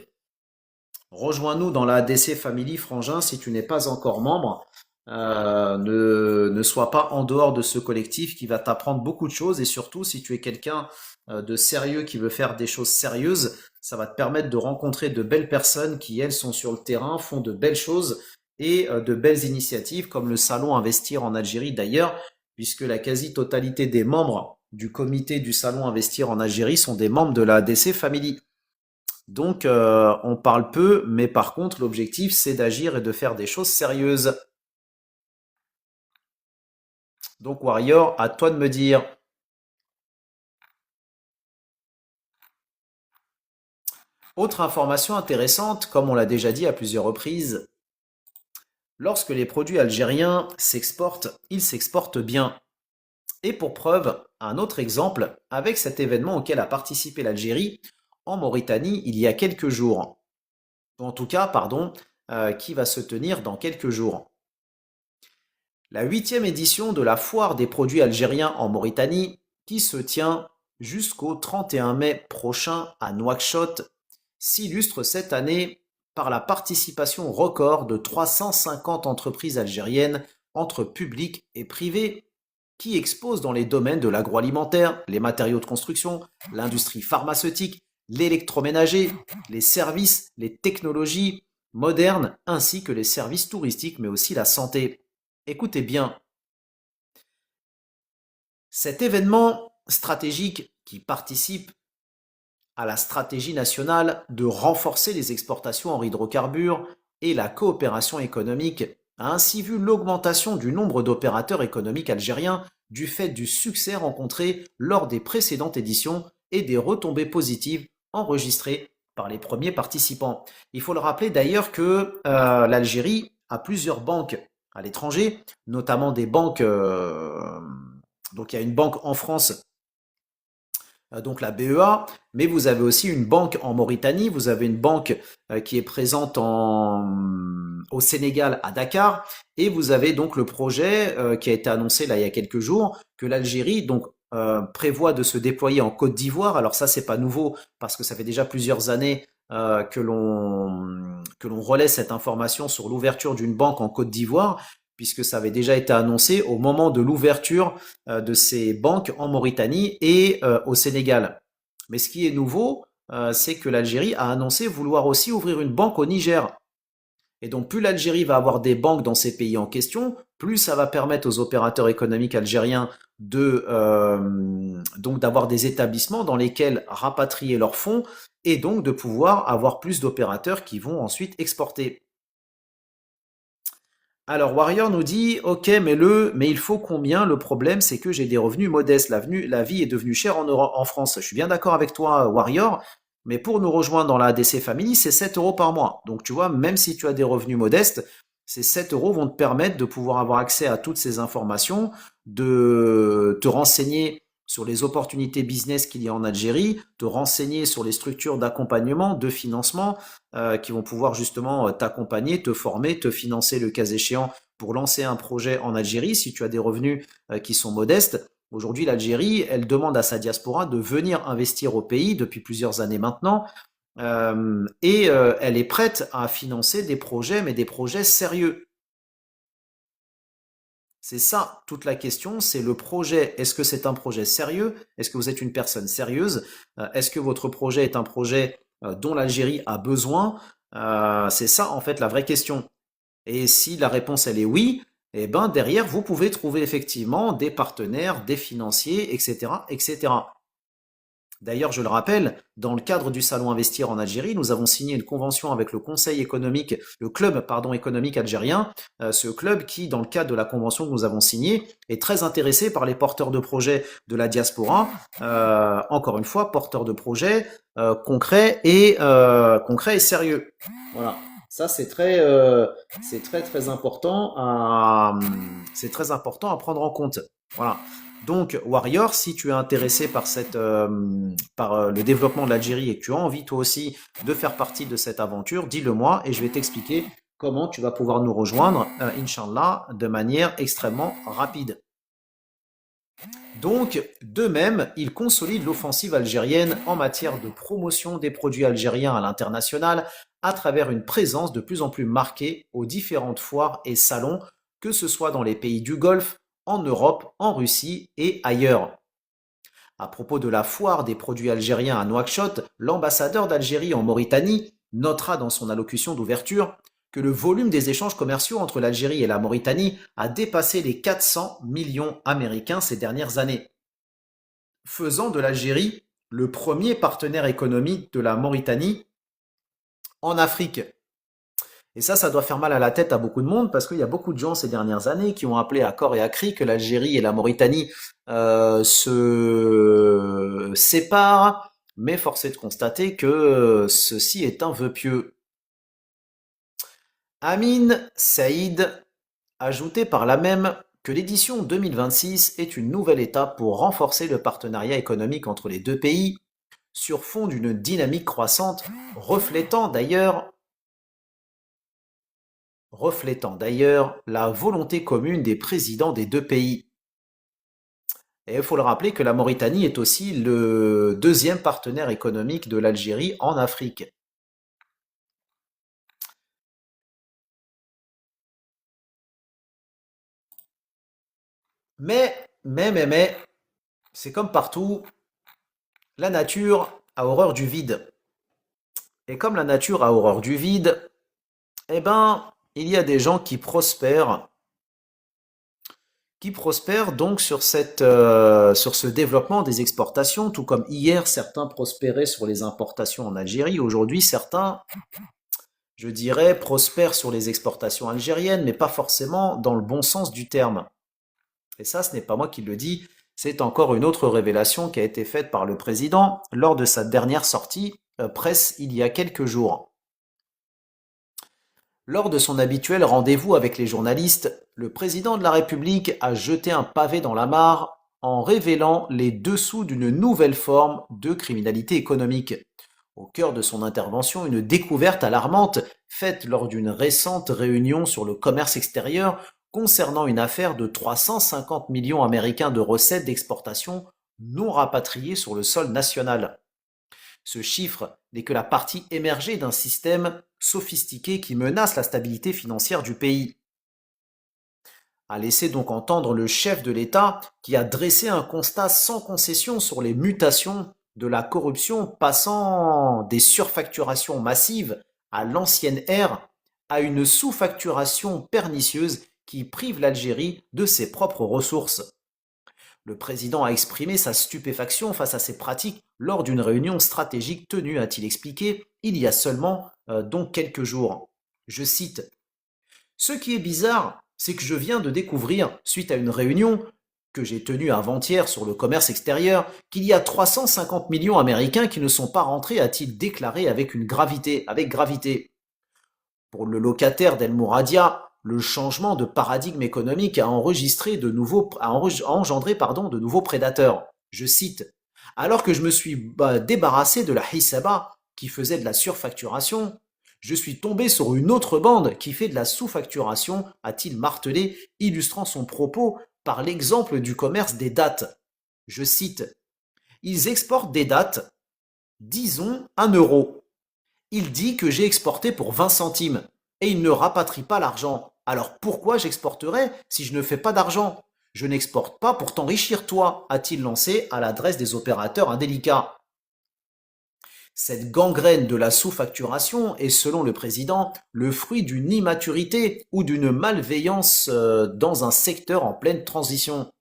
rejoins-nous dans la ADC Family Frangin si tu n'es pas encore membre. Ne sois pas en dehors de ce collectif qui va t'apprendre beaucoup de choses et surtout si tu es quelqu'un de sérieux qui veut faire des choses sérieuses, ça va te permettre de rencontrer de belles personnes qui, elles, sont sur le terrain, font de belles choses et de belles initiatives comme le salon Investir en Algérie d'ailleurs, puisque la quasi-totalité des membres du comité du salon Investir en Algérie sont des membres de la ADC Family. Donc on parle peu, mais par contre l'objectif c'est d'agir et de faire des choses sérieuses. Donc Warrior, à toi de me dire. Autre information intéressante, comme on l'a déjà dit à plusieurs reprises, lorsque les produits algériens s'exportent, ils s'exportent bien. Et pour preuve, un autre exemple avec cet événement auquel a participé l'Algérie en Mauritanie il y a quelques jours. En tout cas, pardon, qui va se tenir dans quelques jours. La 8e édition de la Foire des produits algériens en Mauritanie, qui se tient jusqu'au 31 mai prochain à Nouakchott, s'illustre cette année par la participation record de 350 entreprises algériennes entre public et privé qui exposent dans les domaines de l'agroalimentaire, les matériaux de construction, l'industrie pharmaceutique, l'électroménager, les services, les technologies modernes, ainsi que les services touristiques, mais aussi la santé. Écoutez bien, cet événement stratégique qui participe à la stratégie nationale de renforcer les exportations en hydrocarbures et la coopération économique a ainsi vu l'augmentation du nombre d'opérateurs économiques algériens du fait du succès rencontré lors des précédentes éditions et des retombées positives enregistrées par les premiers participants. Il faut le rappeler d'ailleurs que l'Algérie a plusieurs banques à l'étranger, notamment des banques. Donc il y a une banque en France, donc la BEA, mais vous avez aussi une banque en Mauritanie, vous avez une banque qui est présente au Sénégal, à Dakar, et vous avez donc le projet qui a été annoncé là il y a quelques jours, que l'Algérie donc prévoit de se déployer en Côte d'Ivoire. Alors ça, c'est pas nouveau parce que ça fait déjà plusieurs années que l'on relaie cette information sur l'ouverture d'une banque en Côte d'Ivoire, puisque ça avait déjà été annoncé au moment de l'ouverture de ces banques en Mauritanie et au Sénégal. Mais ce qui est nouveau, c'est que l'Algérie a annoncé vouloir aussi ouvrir une banque au Niger. Et donc plus l'Algérie va avoir des banques dans ces pays en question, plus ça va permettre aux opérateurs économiques algériens donc d'avoir des établissements dans lesquels rapatrier leurs fonds et donc de pouvoir avoir plus d'opérateurs qui vont ensuite exporter. Alors Warrior nous dit, ok, mais il faut combien? Le problème, c'est que j'ai des revenus modestes. La vie est devenue chère en France. Je suis bien d'accord avec toi, Warrior, mais pour nous rejoindre dans la ADC Family, c'est 7 euros par mois. Donc tu vois, même si tu as des revenus modestes, ces 7 euros vont te permettre de pouvoir avoir accès à toutes ces informations, de te renseigner sur les opportunités business qu'il y a en Algérie, te renseigner sur les structures d'accompagnement, de financement, qui vont pouvoir justement t'accompagner, te former, te financer le cas échéant pour lancer un projet en Algérie si tu as des revenus qui sont modestes. Aujourd'hui, l'Algérie, elle demande à sa diaspora de venir investir au pays depuis plusieurs années maintenant, et elle est prête à financer des projets, mais des projets sérieux. C'est ça toute la question, c'est le projet. Est-ce que c'est un projet sérieux? Est-ce que vous êtes une personne sérieuse? Est-ce que votre projet est un projet dont l'Algérie a besoin? C'est ça en fait la vraie question. Et si la réponse elle est oui, eh ben derrière vous pouvez trouver effectivement des partenaires, des financiers, etc., etc. D'ailleurs, je le rappelle, dans le cadre du Salon Investir en Algérie, nous avons signé une convention avec le Conseil économique, le club, pardon, économique algérien, ce club qui, dans le cadre de la convention que nous avons signée, est très intéressé par les porteurs de projets de la diaspora. Encore une fois, porteurs de projets concrets et sérieux. Voilà. Ça, c'est très très important c'est très important à prendre en compte. Voilà. Donc, Warrior, si tu es intéressé par le développement de l'Algérie et que tu as envie toi aussi de faire partie de cette aventure, dis-le moi et je vais t'expliquer comment tu vas pouvoir nous rejoindre, Inch'Allah, de manière extrêmement rapide. Donc, de même, il consolide l'offensive algérienne en matière de promotion des produits algériens à l'international à travers une présence de plus en plus marquée aux différentes foires et salons, que ce soit dans les pays du Golfe, en Europe, en Russie et ailleurs. À propos de la foire des produits algériens à Nouakchott, l'ambassadeur d'Algérie en Mauritanie notera dans son allocution d'ouverture que le volume des échanges commerciaux entre l'Algérie et la Mauritanie a dépassé les 400 millions américains ces dernières années, faisant de l'Algérie le premier partenaire économique de la Mauritanie en Afrique. Et ça doit faire mal à la tête à beaucoup de monde parce qu'il y a beaucoup de gens ces dernières années qui ont appelé à corps et à cri que l'Algérie et la Mauritanie se séparent, mais force est de constater que ceci est un vœu pieux. Amin Saïd ajoutait par là même que l'édition 2026 est une nouvelle étape pour renforcer le partenariat économique entre les deux pays, sur fond d'une dynamique croissante, reflétant d'ailleurs la volonté commune des présidents des deux pays. Et il faut le rappeler que la Mauritanie est aussi le deuxième partenaire économique de l'Algérie en Afrique. Mais, c'est comme partout, la nature a horreur du vide. Et comme la nature a horreur du vide, eh ben, il y a des gens qui prospèrent donc sur ce développement des exportations, tout comme hier certains prospéraient sur les importations en Algérie. Aujourd'hui, certains, je dirais, prospèrent sur les exportations algériennes, mais pas forcément dans le bon sens du terme. Et ça, ce n'est pas moi qui le dis, c'est encore une autre révélation qui a été faite par le président lors de sa dernière sortie presse il y a quelques jours. Lors de son habituel rendez-vous avec les journalistes, le président de la République a jeté un pavé dans la mare en révélant les dessous d'une nouvelle forme de criminalité économique. Au cœur de son intervention, une découverte alarmante faite lors d'une récente réunion sur le commerce extérieur concernant une affaire de 350 millions américains de recettes d'exportation non rapatriées sur le sol national. Ce chiffre n'est que la partie émergée d'un système sophistiqué qui menace la stabilité financière du pays. A laissé donc entendre le chef de l'État qui a dressé un constat sans concession sur les mutations de la corruption passant des surfacturations massives à l'ancienne ère à une sous-facturation pernicieuse qui prive l'Algérie de ses propres ressources. Le président a exprimé sa stupéfaction face à ces pratiques lors d'une réunion stratégique tenue, a-t-il expliqué, il y a seulement donc quelques jours. Je cite: Ce qui est bizarre, c'est que je viens de découvrir, suite à une réunion que j'ai tenue avant-hier sur le commerce extérieur, qu'il y a 350 millions américains qui ne sont pas rentrés, a-t-il déclaré avec gravité. Pour le locataire d'El Mouradia, le changement de paradigme économique a engendré de nouveaux prédateurs. Je cite: Alors que je me suis débarrassé de la Hisaba qui faisait de la surfacturation, je suis tombé sur une autre bande qui fait de la sous-facturation, a-t-il martelé, illustrant son propos par l'exemple du commerce des dattes. Je cite: Ils exportent des dattes, disons 1 euro. Il dit que j'ai exporté pour 20 centimes et il ne rapatrie pas l'argent. Alors pourquoi j'exporterais si je ne fais pas d'argent? Je n'exporte pas pour t'enrichir toi, a-t-il lancé à l'adresse des opérateurs indélicats. Cette gangrène de la sous-facturation est, selon le président, le fruit d'une immaturité ou d'une malveillance dans un secteur en pleine transition.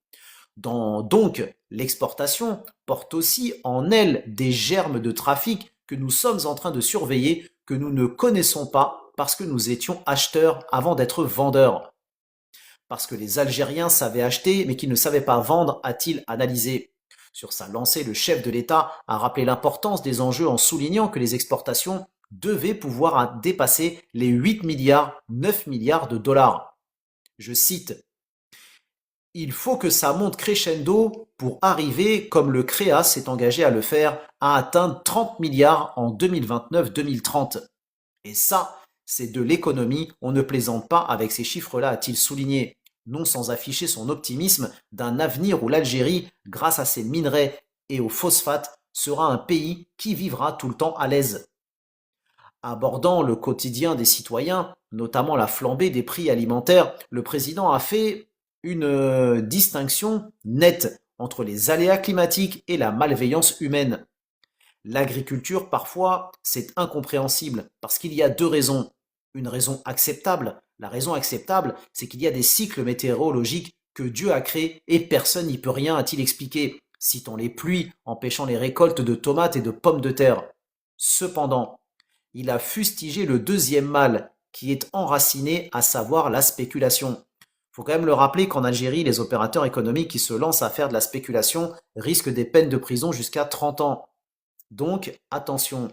Donc, l'exportation porte aussi en elle des germes de trafic que nous sommes en train de surveiller, que nous ne connaissons pas parce que nous étions acheteurs avant d'être vendeurs. Parce que les Algériens savaient acheter mais qu'ils ne savaient pas vendre, a-t-il analysé. Sur sa lancée, le chef de l'État a rappelé l'importance des enjeux en soulignant que les exportations devaient pouvoir dépasser les 8 milliards, 9 milliards de dollars. Je cite: Il faut que ça monte crescendo pour arriver, comme le CREA s'est engagé à le faire, à atteindre 30 milliards en 2029-2030. Et ça, c'est de l'économie, on ne plaisante pas avec ces chiffres-là, a-t-il souligné, non sans afficher son optimisme d'un avenir où l'Algérie, grâce à ses minerais et aux phosphates, sera un pays qui vivra tout le temps à l'aise. Abordant le quotidien des citoyens, notamment la flambée des prix alimentaires, le président a fait une distinction nette entre les aléas climatiques et la malveillance humaine. L'agriculture, parfois, c'est incompréhensible parce qu'il y a deux raisons. Une raison acceptable. La raison acceptable, c'est qu'il y a des cycles météorologiques que Dieu a créés et personne n'y peut rien, a-t-il expliqué, citant les pluies empêchant les récoltes de tomates et de pommes de terre. Cependant, il a fustigé le deuxième mal qui est enraciné, à savoir la spéculation. Faut quand même le rappeler qu'en Algérie, les opérateurs économiques qui se lancent à faire de la spéculation risquent des peines de prison jusqu'à 30 ans. Donc, attention.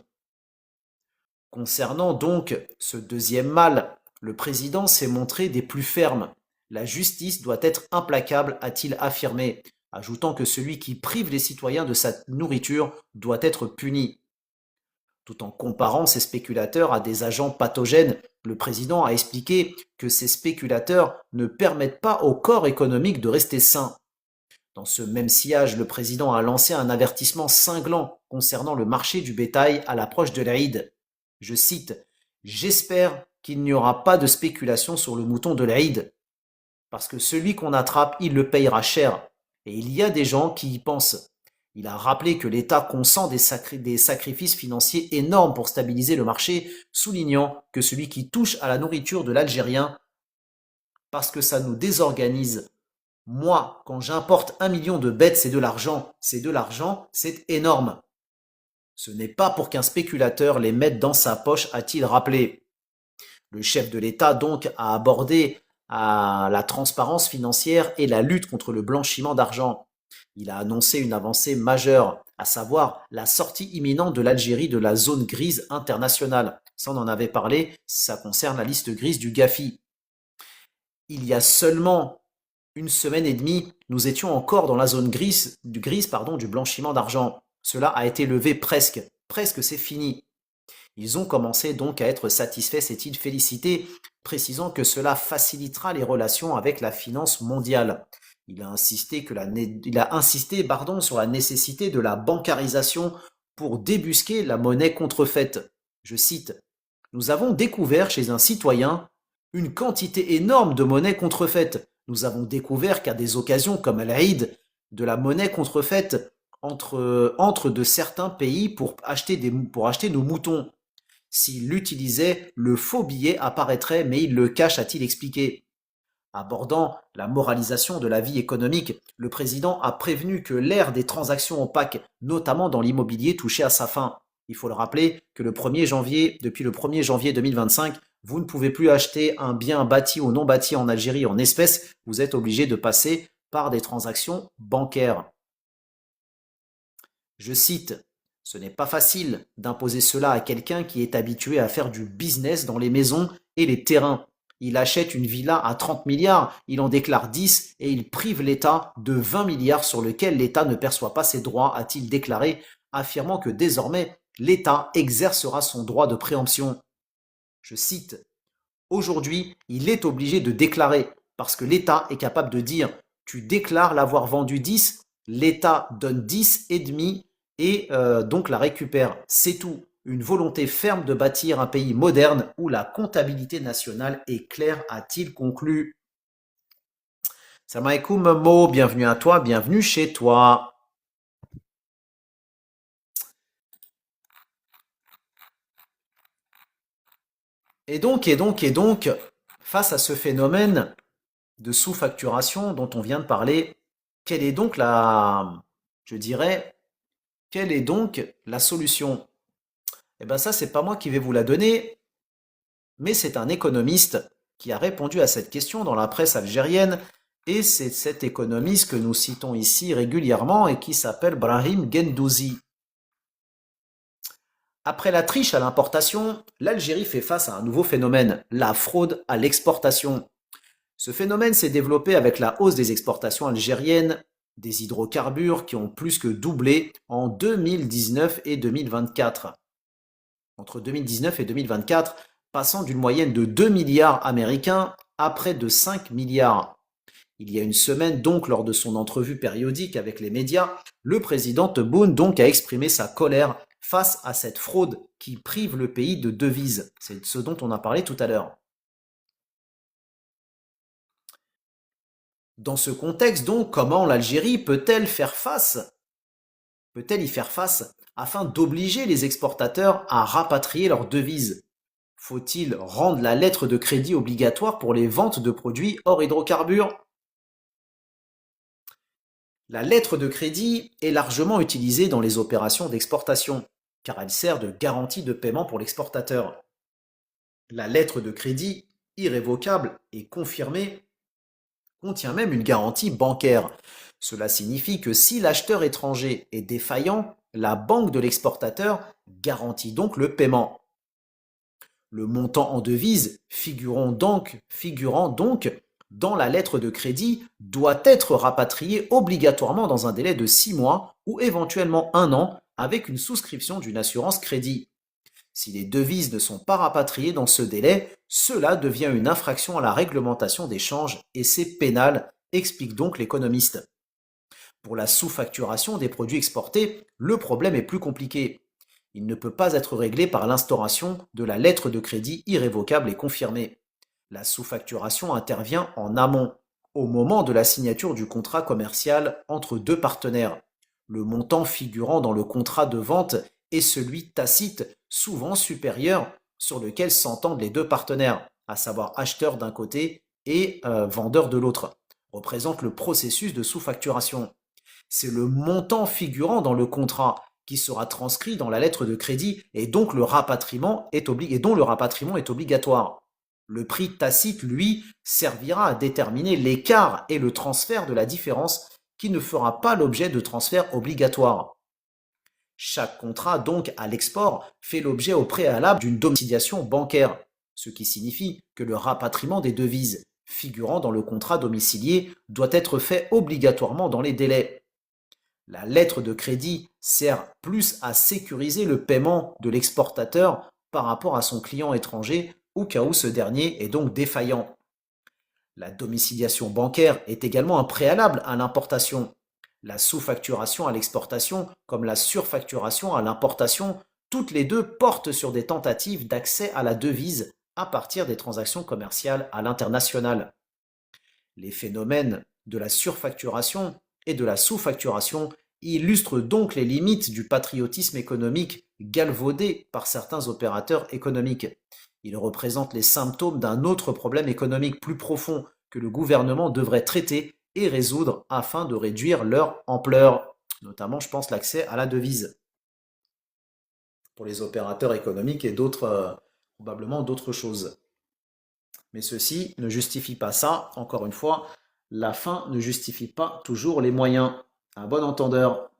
Concernant donc ce deuxième mal, le président s'est montré des plus fermes. La justice doit être implacable, a-t-il affirmé, ajoutant que celui qui prive les citoyens de sa nourriture doit être puni. Tout en comparant ces spéculateurs à des agents pathogènes, le président a expliqué que ces spéculateurs ne permettent pas au corps économique de rester sain. Dans ce même sillage, le président a lancé un avertissement cinglant concernant le marché du bétail à l'approche de l'Aïd. Je cite: J'espère qu'il n'y aura pas de spéculation sur le mouton de l'Aïd. parce que celui qu'on attrape, il le payera cher. Et il y a des gens qui y pensent. Il a rappelé que l'État consent des sacrifices financiers énormes pour stabiliser le marché, soulignant que celui qui touche à la nourriture de l'Algérien, parce que ça nous désorganise. Moi, quand j'importe 1 million de bêtes, c'est de l'argent. C'est de l'argent, c'est énorme. Ce n'est pas pour qu'un spéculateur les mette dans sa poche, a-t-il rappelé. Le chef de l'État donc a abordé la transparence financière et la lutte contre le blanchiment d'argent. Il a annoncé une avancée majeure, à savoir la sortie imminente de l'Algérie de la zone grise internationale. Ça, on en avait parlé, ça concerne la liste grise du GAFI. Il y a seulement une semaine et demie, nous étions encore dans la zone du blanchiment d'argent. Cela a été levé presque. Presque c'est fini. Ils ont commencé donc à être satisfaits, s'est-il félicité, précisant que cela facilitera les relations avec la finance mondiale. Il a insisté sur la nécessité de la bancarisation pour débusquer la monnaie contrefaite. Je cite, nous avons découvert chez un citoyen une quantité énorme de monnaie contrefaite. Nous avons découvert qu'à des occasions comme à l'Aïd, de la monnaie contrefaite entre de certains pays pour acheter nos moutons. S'il l'utilisait, le faux billet apparaîtrait, mais il le cache, a-t-il expliqué. Abordant la moralisation de la vie économique, le président a prévenu que l'ère des transactions opaques, notamment dans l'immobilier, touchait à sa fin. Il faut le rappeler que depuis le 1er janvier 2025, vous ne pouvez plus acheter un bien bâti ou non bâti en Algérie en espèces, vous êtes obligé de passer par des transactions bancaires. Je cite, ce n'est pas facile d'imposer cela à quelqu'un qui est habitué à faire du business dans les maisons et les terrains. Il achète une villa à 30 milliards, il en déclare 10 et il prive l'État de 20 milliards sur lequel l'État ne perçoit pas ses droits, a-t-il déclaré, affirmant que désormais l'État exercera son droit de préemption. Je cite, aujourd'hui, il est obligé de déclarer parce que l'État est capable de dire tu déclares l'avoir vendu 10, l'État donne 10 et demi et donc la récupère. C'est tout. Une volonté ferme de bâtir un pays moderne où la comptabilité nationale est claire, a-t-il conclu. Salam alaikum Mo, bienvenue à toi, bienvenue chez toi. Et donc, face à ce phénomène de sous-facturation dont on vient de parler, quelle est donc je dirais, quelle est donc la solution? Eh bien ça, c'est pas moi qui vais vous la donner, mais c'est un économiste qui a répondu à cette question dans la presse algérienne, et c'est cet économiste que nous citons ici régulièrement et qui s'appelle Brahim Gendouzi. Après la triche à l'importation, l'Algérie fait face à un nouveau phénomène, la fraude à l'exportation. Ce phénomène s'est développé avec la hausse des exportations algériennes des hydrocarbures qui ont plus que doublé en 2019 et 2024. Entre 2019 et 2024, passant d'une moyenne de 2 milliards américains à près de 5 milliards. Il y a une semaine donc, lors de son entrevue périodique avec les médias, le président Tebboune donc a exprimé sa colère face à cette fraude qui prive le pays de devises. C'est ce dont on a parlé tout à l'heure. Dans ce contexte donc, comment l'Algérie peut-elle y faire face afin d'obliger les exportateurs à rapatrier leurs devises? Faut-il rendre la lettre de crédit obligatoire pour les ventes de produits hors hydrocarbures? La lettre de crédit est largement utilisée dans les opérations d'exportation, car elle sert de garantie de paiement pour l'exportateur. La lettre de crédit, irrévocable et confirmée, contient même une garantie bancaire. Cela signifie que si l'acheteur étranger est défaillant, la banque de l'exportateur garantit donc le paiement. Le montant en devises figurant donc dans la lettre de crédit doit être rapatrié obligatoirement dans un délai de 6 mois ou éventuellement 1 an avec une souscription d'une assurance crédit. Si les devises ne sont pas rapatriées dans ce délai, cela devient une infraction à la réglementation des changes et c'est pénal, explique donc l'économiste. Pour la sous-facturation des produits exportés, le problème est plus compliqué. Il ne peut pas être réglé par l'instauration de la lettre de crédit irrévocable et confirmée. La sous-facturation intervient en amont. au moment de la signature du contrat commercial entre deux partenaires. Le montant figurant dans le contrat de vente est celui tacite, souvent supérieur, sur lequel s'entendent les deux partenaires, à savoir acheteur d'un côté et vendeur de l'autre, représente le processus de sous-facturation. C'est le montant figurant dans le contrat qui sera transcrit dans la lettre de crédit et donc le rapatriement est et dont le rapatriement est obligatoire. Le prix tacite, lui, servira à déterminer l'écart et le transfert de la différence qui ne fera pas l'objet de transfert obligatoire. Chaque contrat, donc, à l'export, fait l'objet au préalable d'une domiciliation bancaire, ce qui signifie que le rapatriement des devises figurant dans le contrat domicilié doit être fait obligatoirement dans les délais. La lettre de crédit sert plus à sécuriser le paiement de l'exportateur par rapport à son client étranger au cas où ce dernier est donc défaillant. La domiciliation bancaire est également un préalable à l'importation. La sous-facturation à l'exportation comme la surfacturation à l'importation, toutes les deux portent sur des tentatives d'accès à la devise à partir des transactions commerciales à l'international. Les phénomènes de la surfacturation et de la sous-facturation illustrent donc les limites du patriotisme économique galvaudé par certains opérateurs économiques. Ils représentent les symptômes d'un autre problème économique plus profond que le gouvernement devrait traiter et résoudre afin de réduire leur ampleur, notamment, je pense, l'accès à la devise pour les opérateurs économiques et probablement d'autres choses. Mais ceci ne justifie pas ça. Encore une fois, la fin ne justifie pas toujours les moyens. Un bon entendeur.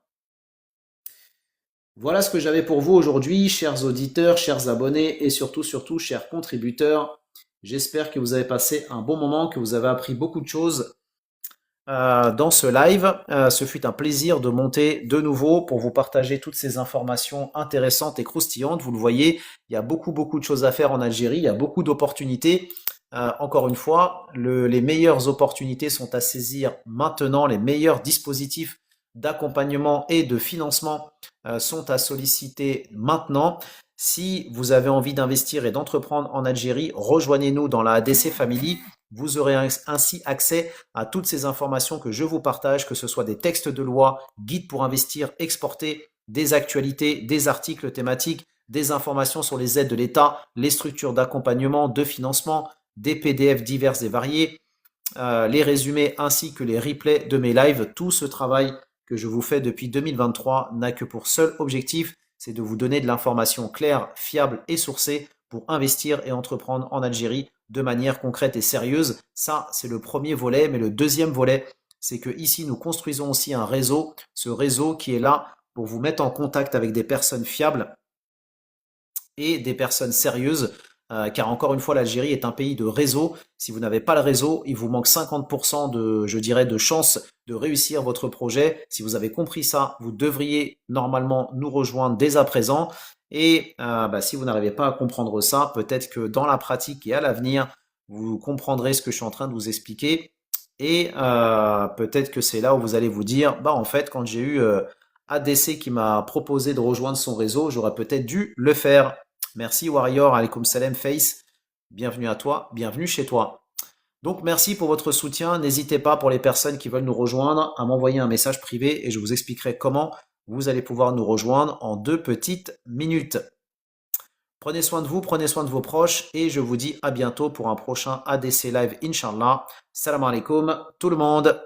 Voilà ce que j'avais pour vous aujourd'hui, chers auditeurs, chers abonnés et surtout, chers contributeurs. J'espère que vous avez passé un bon moment, que vous avez appris beaucoup de choses dans ce live. Ce fut un plaisir de monter de nouveau pour vous partager toutes ces informations intéressantes et croustillantes. Vous le voyez, il y a beaucoup de choses à faire en Algérie, il y a beaucoup d'opportunités. Encore une fois, les meilleures opportunités sont à saisir maintenant, les meilleurs dispositifs d'accompagnement et de financement sont à solliciter maintenant. Si vous avez envie d'investir et d'entreprendre en Algérie, rejoignez-nous dans la ADC Family. Vous aurez ainsi accès à toutes ces informations que je vous partage, que ce soit des textes de loi, guides pour investir, exporter, des actualités, des articles thématiques, des informations sur les aides de l'État, les structures d'accompagnement, de financement, des PDF divers et variés, les résumés ainsi que les replays de mes lives. Tout ce travail que je vous fais depuis 2023 n'a que pour seul objectif, c'est de vous donner de l'information claire, fiable et sourcée pour investir et entreprendre en Algérie de manière concrète et sérieuse. Ça, c'est le premier volet. Mais le deuxième volet, c'est que ici, nous construisons aussi un réseau. Ce réseau qui est là pour vous mettre en contact avec des personnes fiables et des personnes sérieuses. Car encore une fois, l'Algérie est un pays de réseau. Si vous n'avez pas le réseau, il vous manque 50% de chance de réussir votre projet. Si vous avez compris ça, vous devriez normalement nous rejoindre dès à présent. Et si vous n'arrivez pas à comprendre ça, peut-être que dans la pratique et à l'avenir, vous comprendrez ce que je suis en train de vous expliquer. Et peut-être que c'est là où vous allez vous dire, en fait, quand j'ai eu ADC qui m'a proposé de rejoindre son réseau, j'aurais peut-être dû le faire. Merci Warrior, alaikum salam Face, bienvenue à toi, bienvenue chez toi. Donc merci pour votre soutien, n'hésitez pas pour les personnes qui veulent nous rejoindre à m'envoyer un message privé et je vous expliquerai comment vous allez pouvoir nous rejoindre en 2 petites minutes. Prenez soin de vous, prenez soin de vos proches et je vous dis à bientôt pour un prochain ADC Live Inch'Allah. Salam alaikum tout le monde.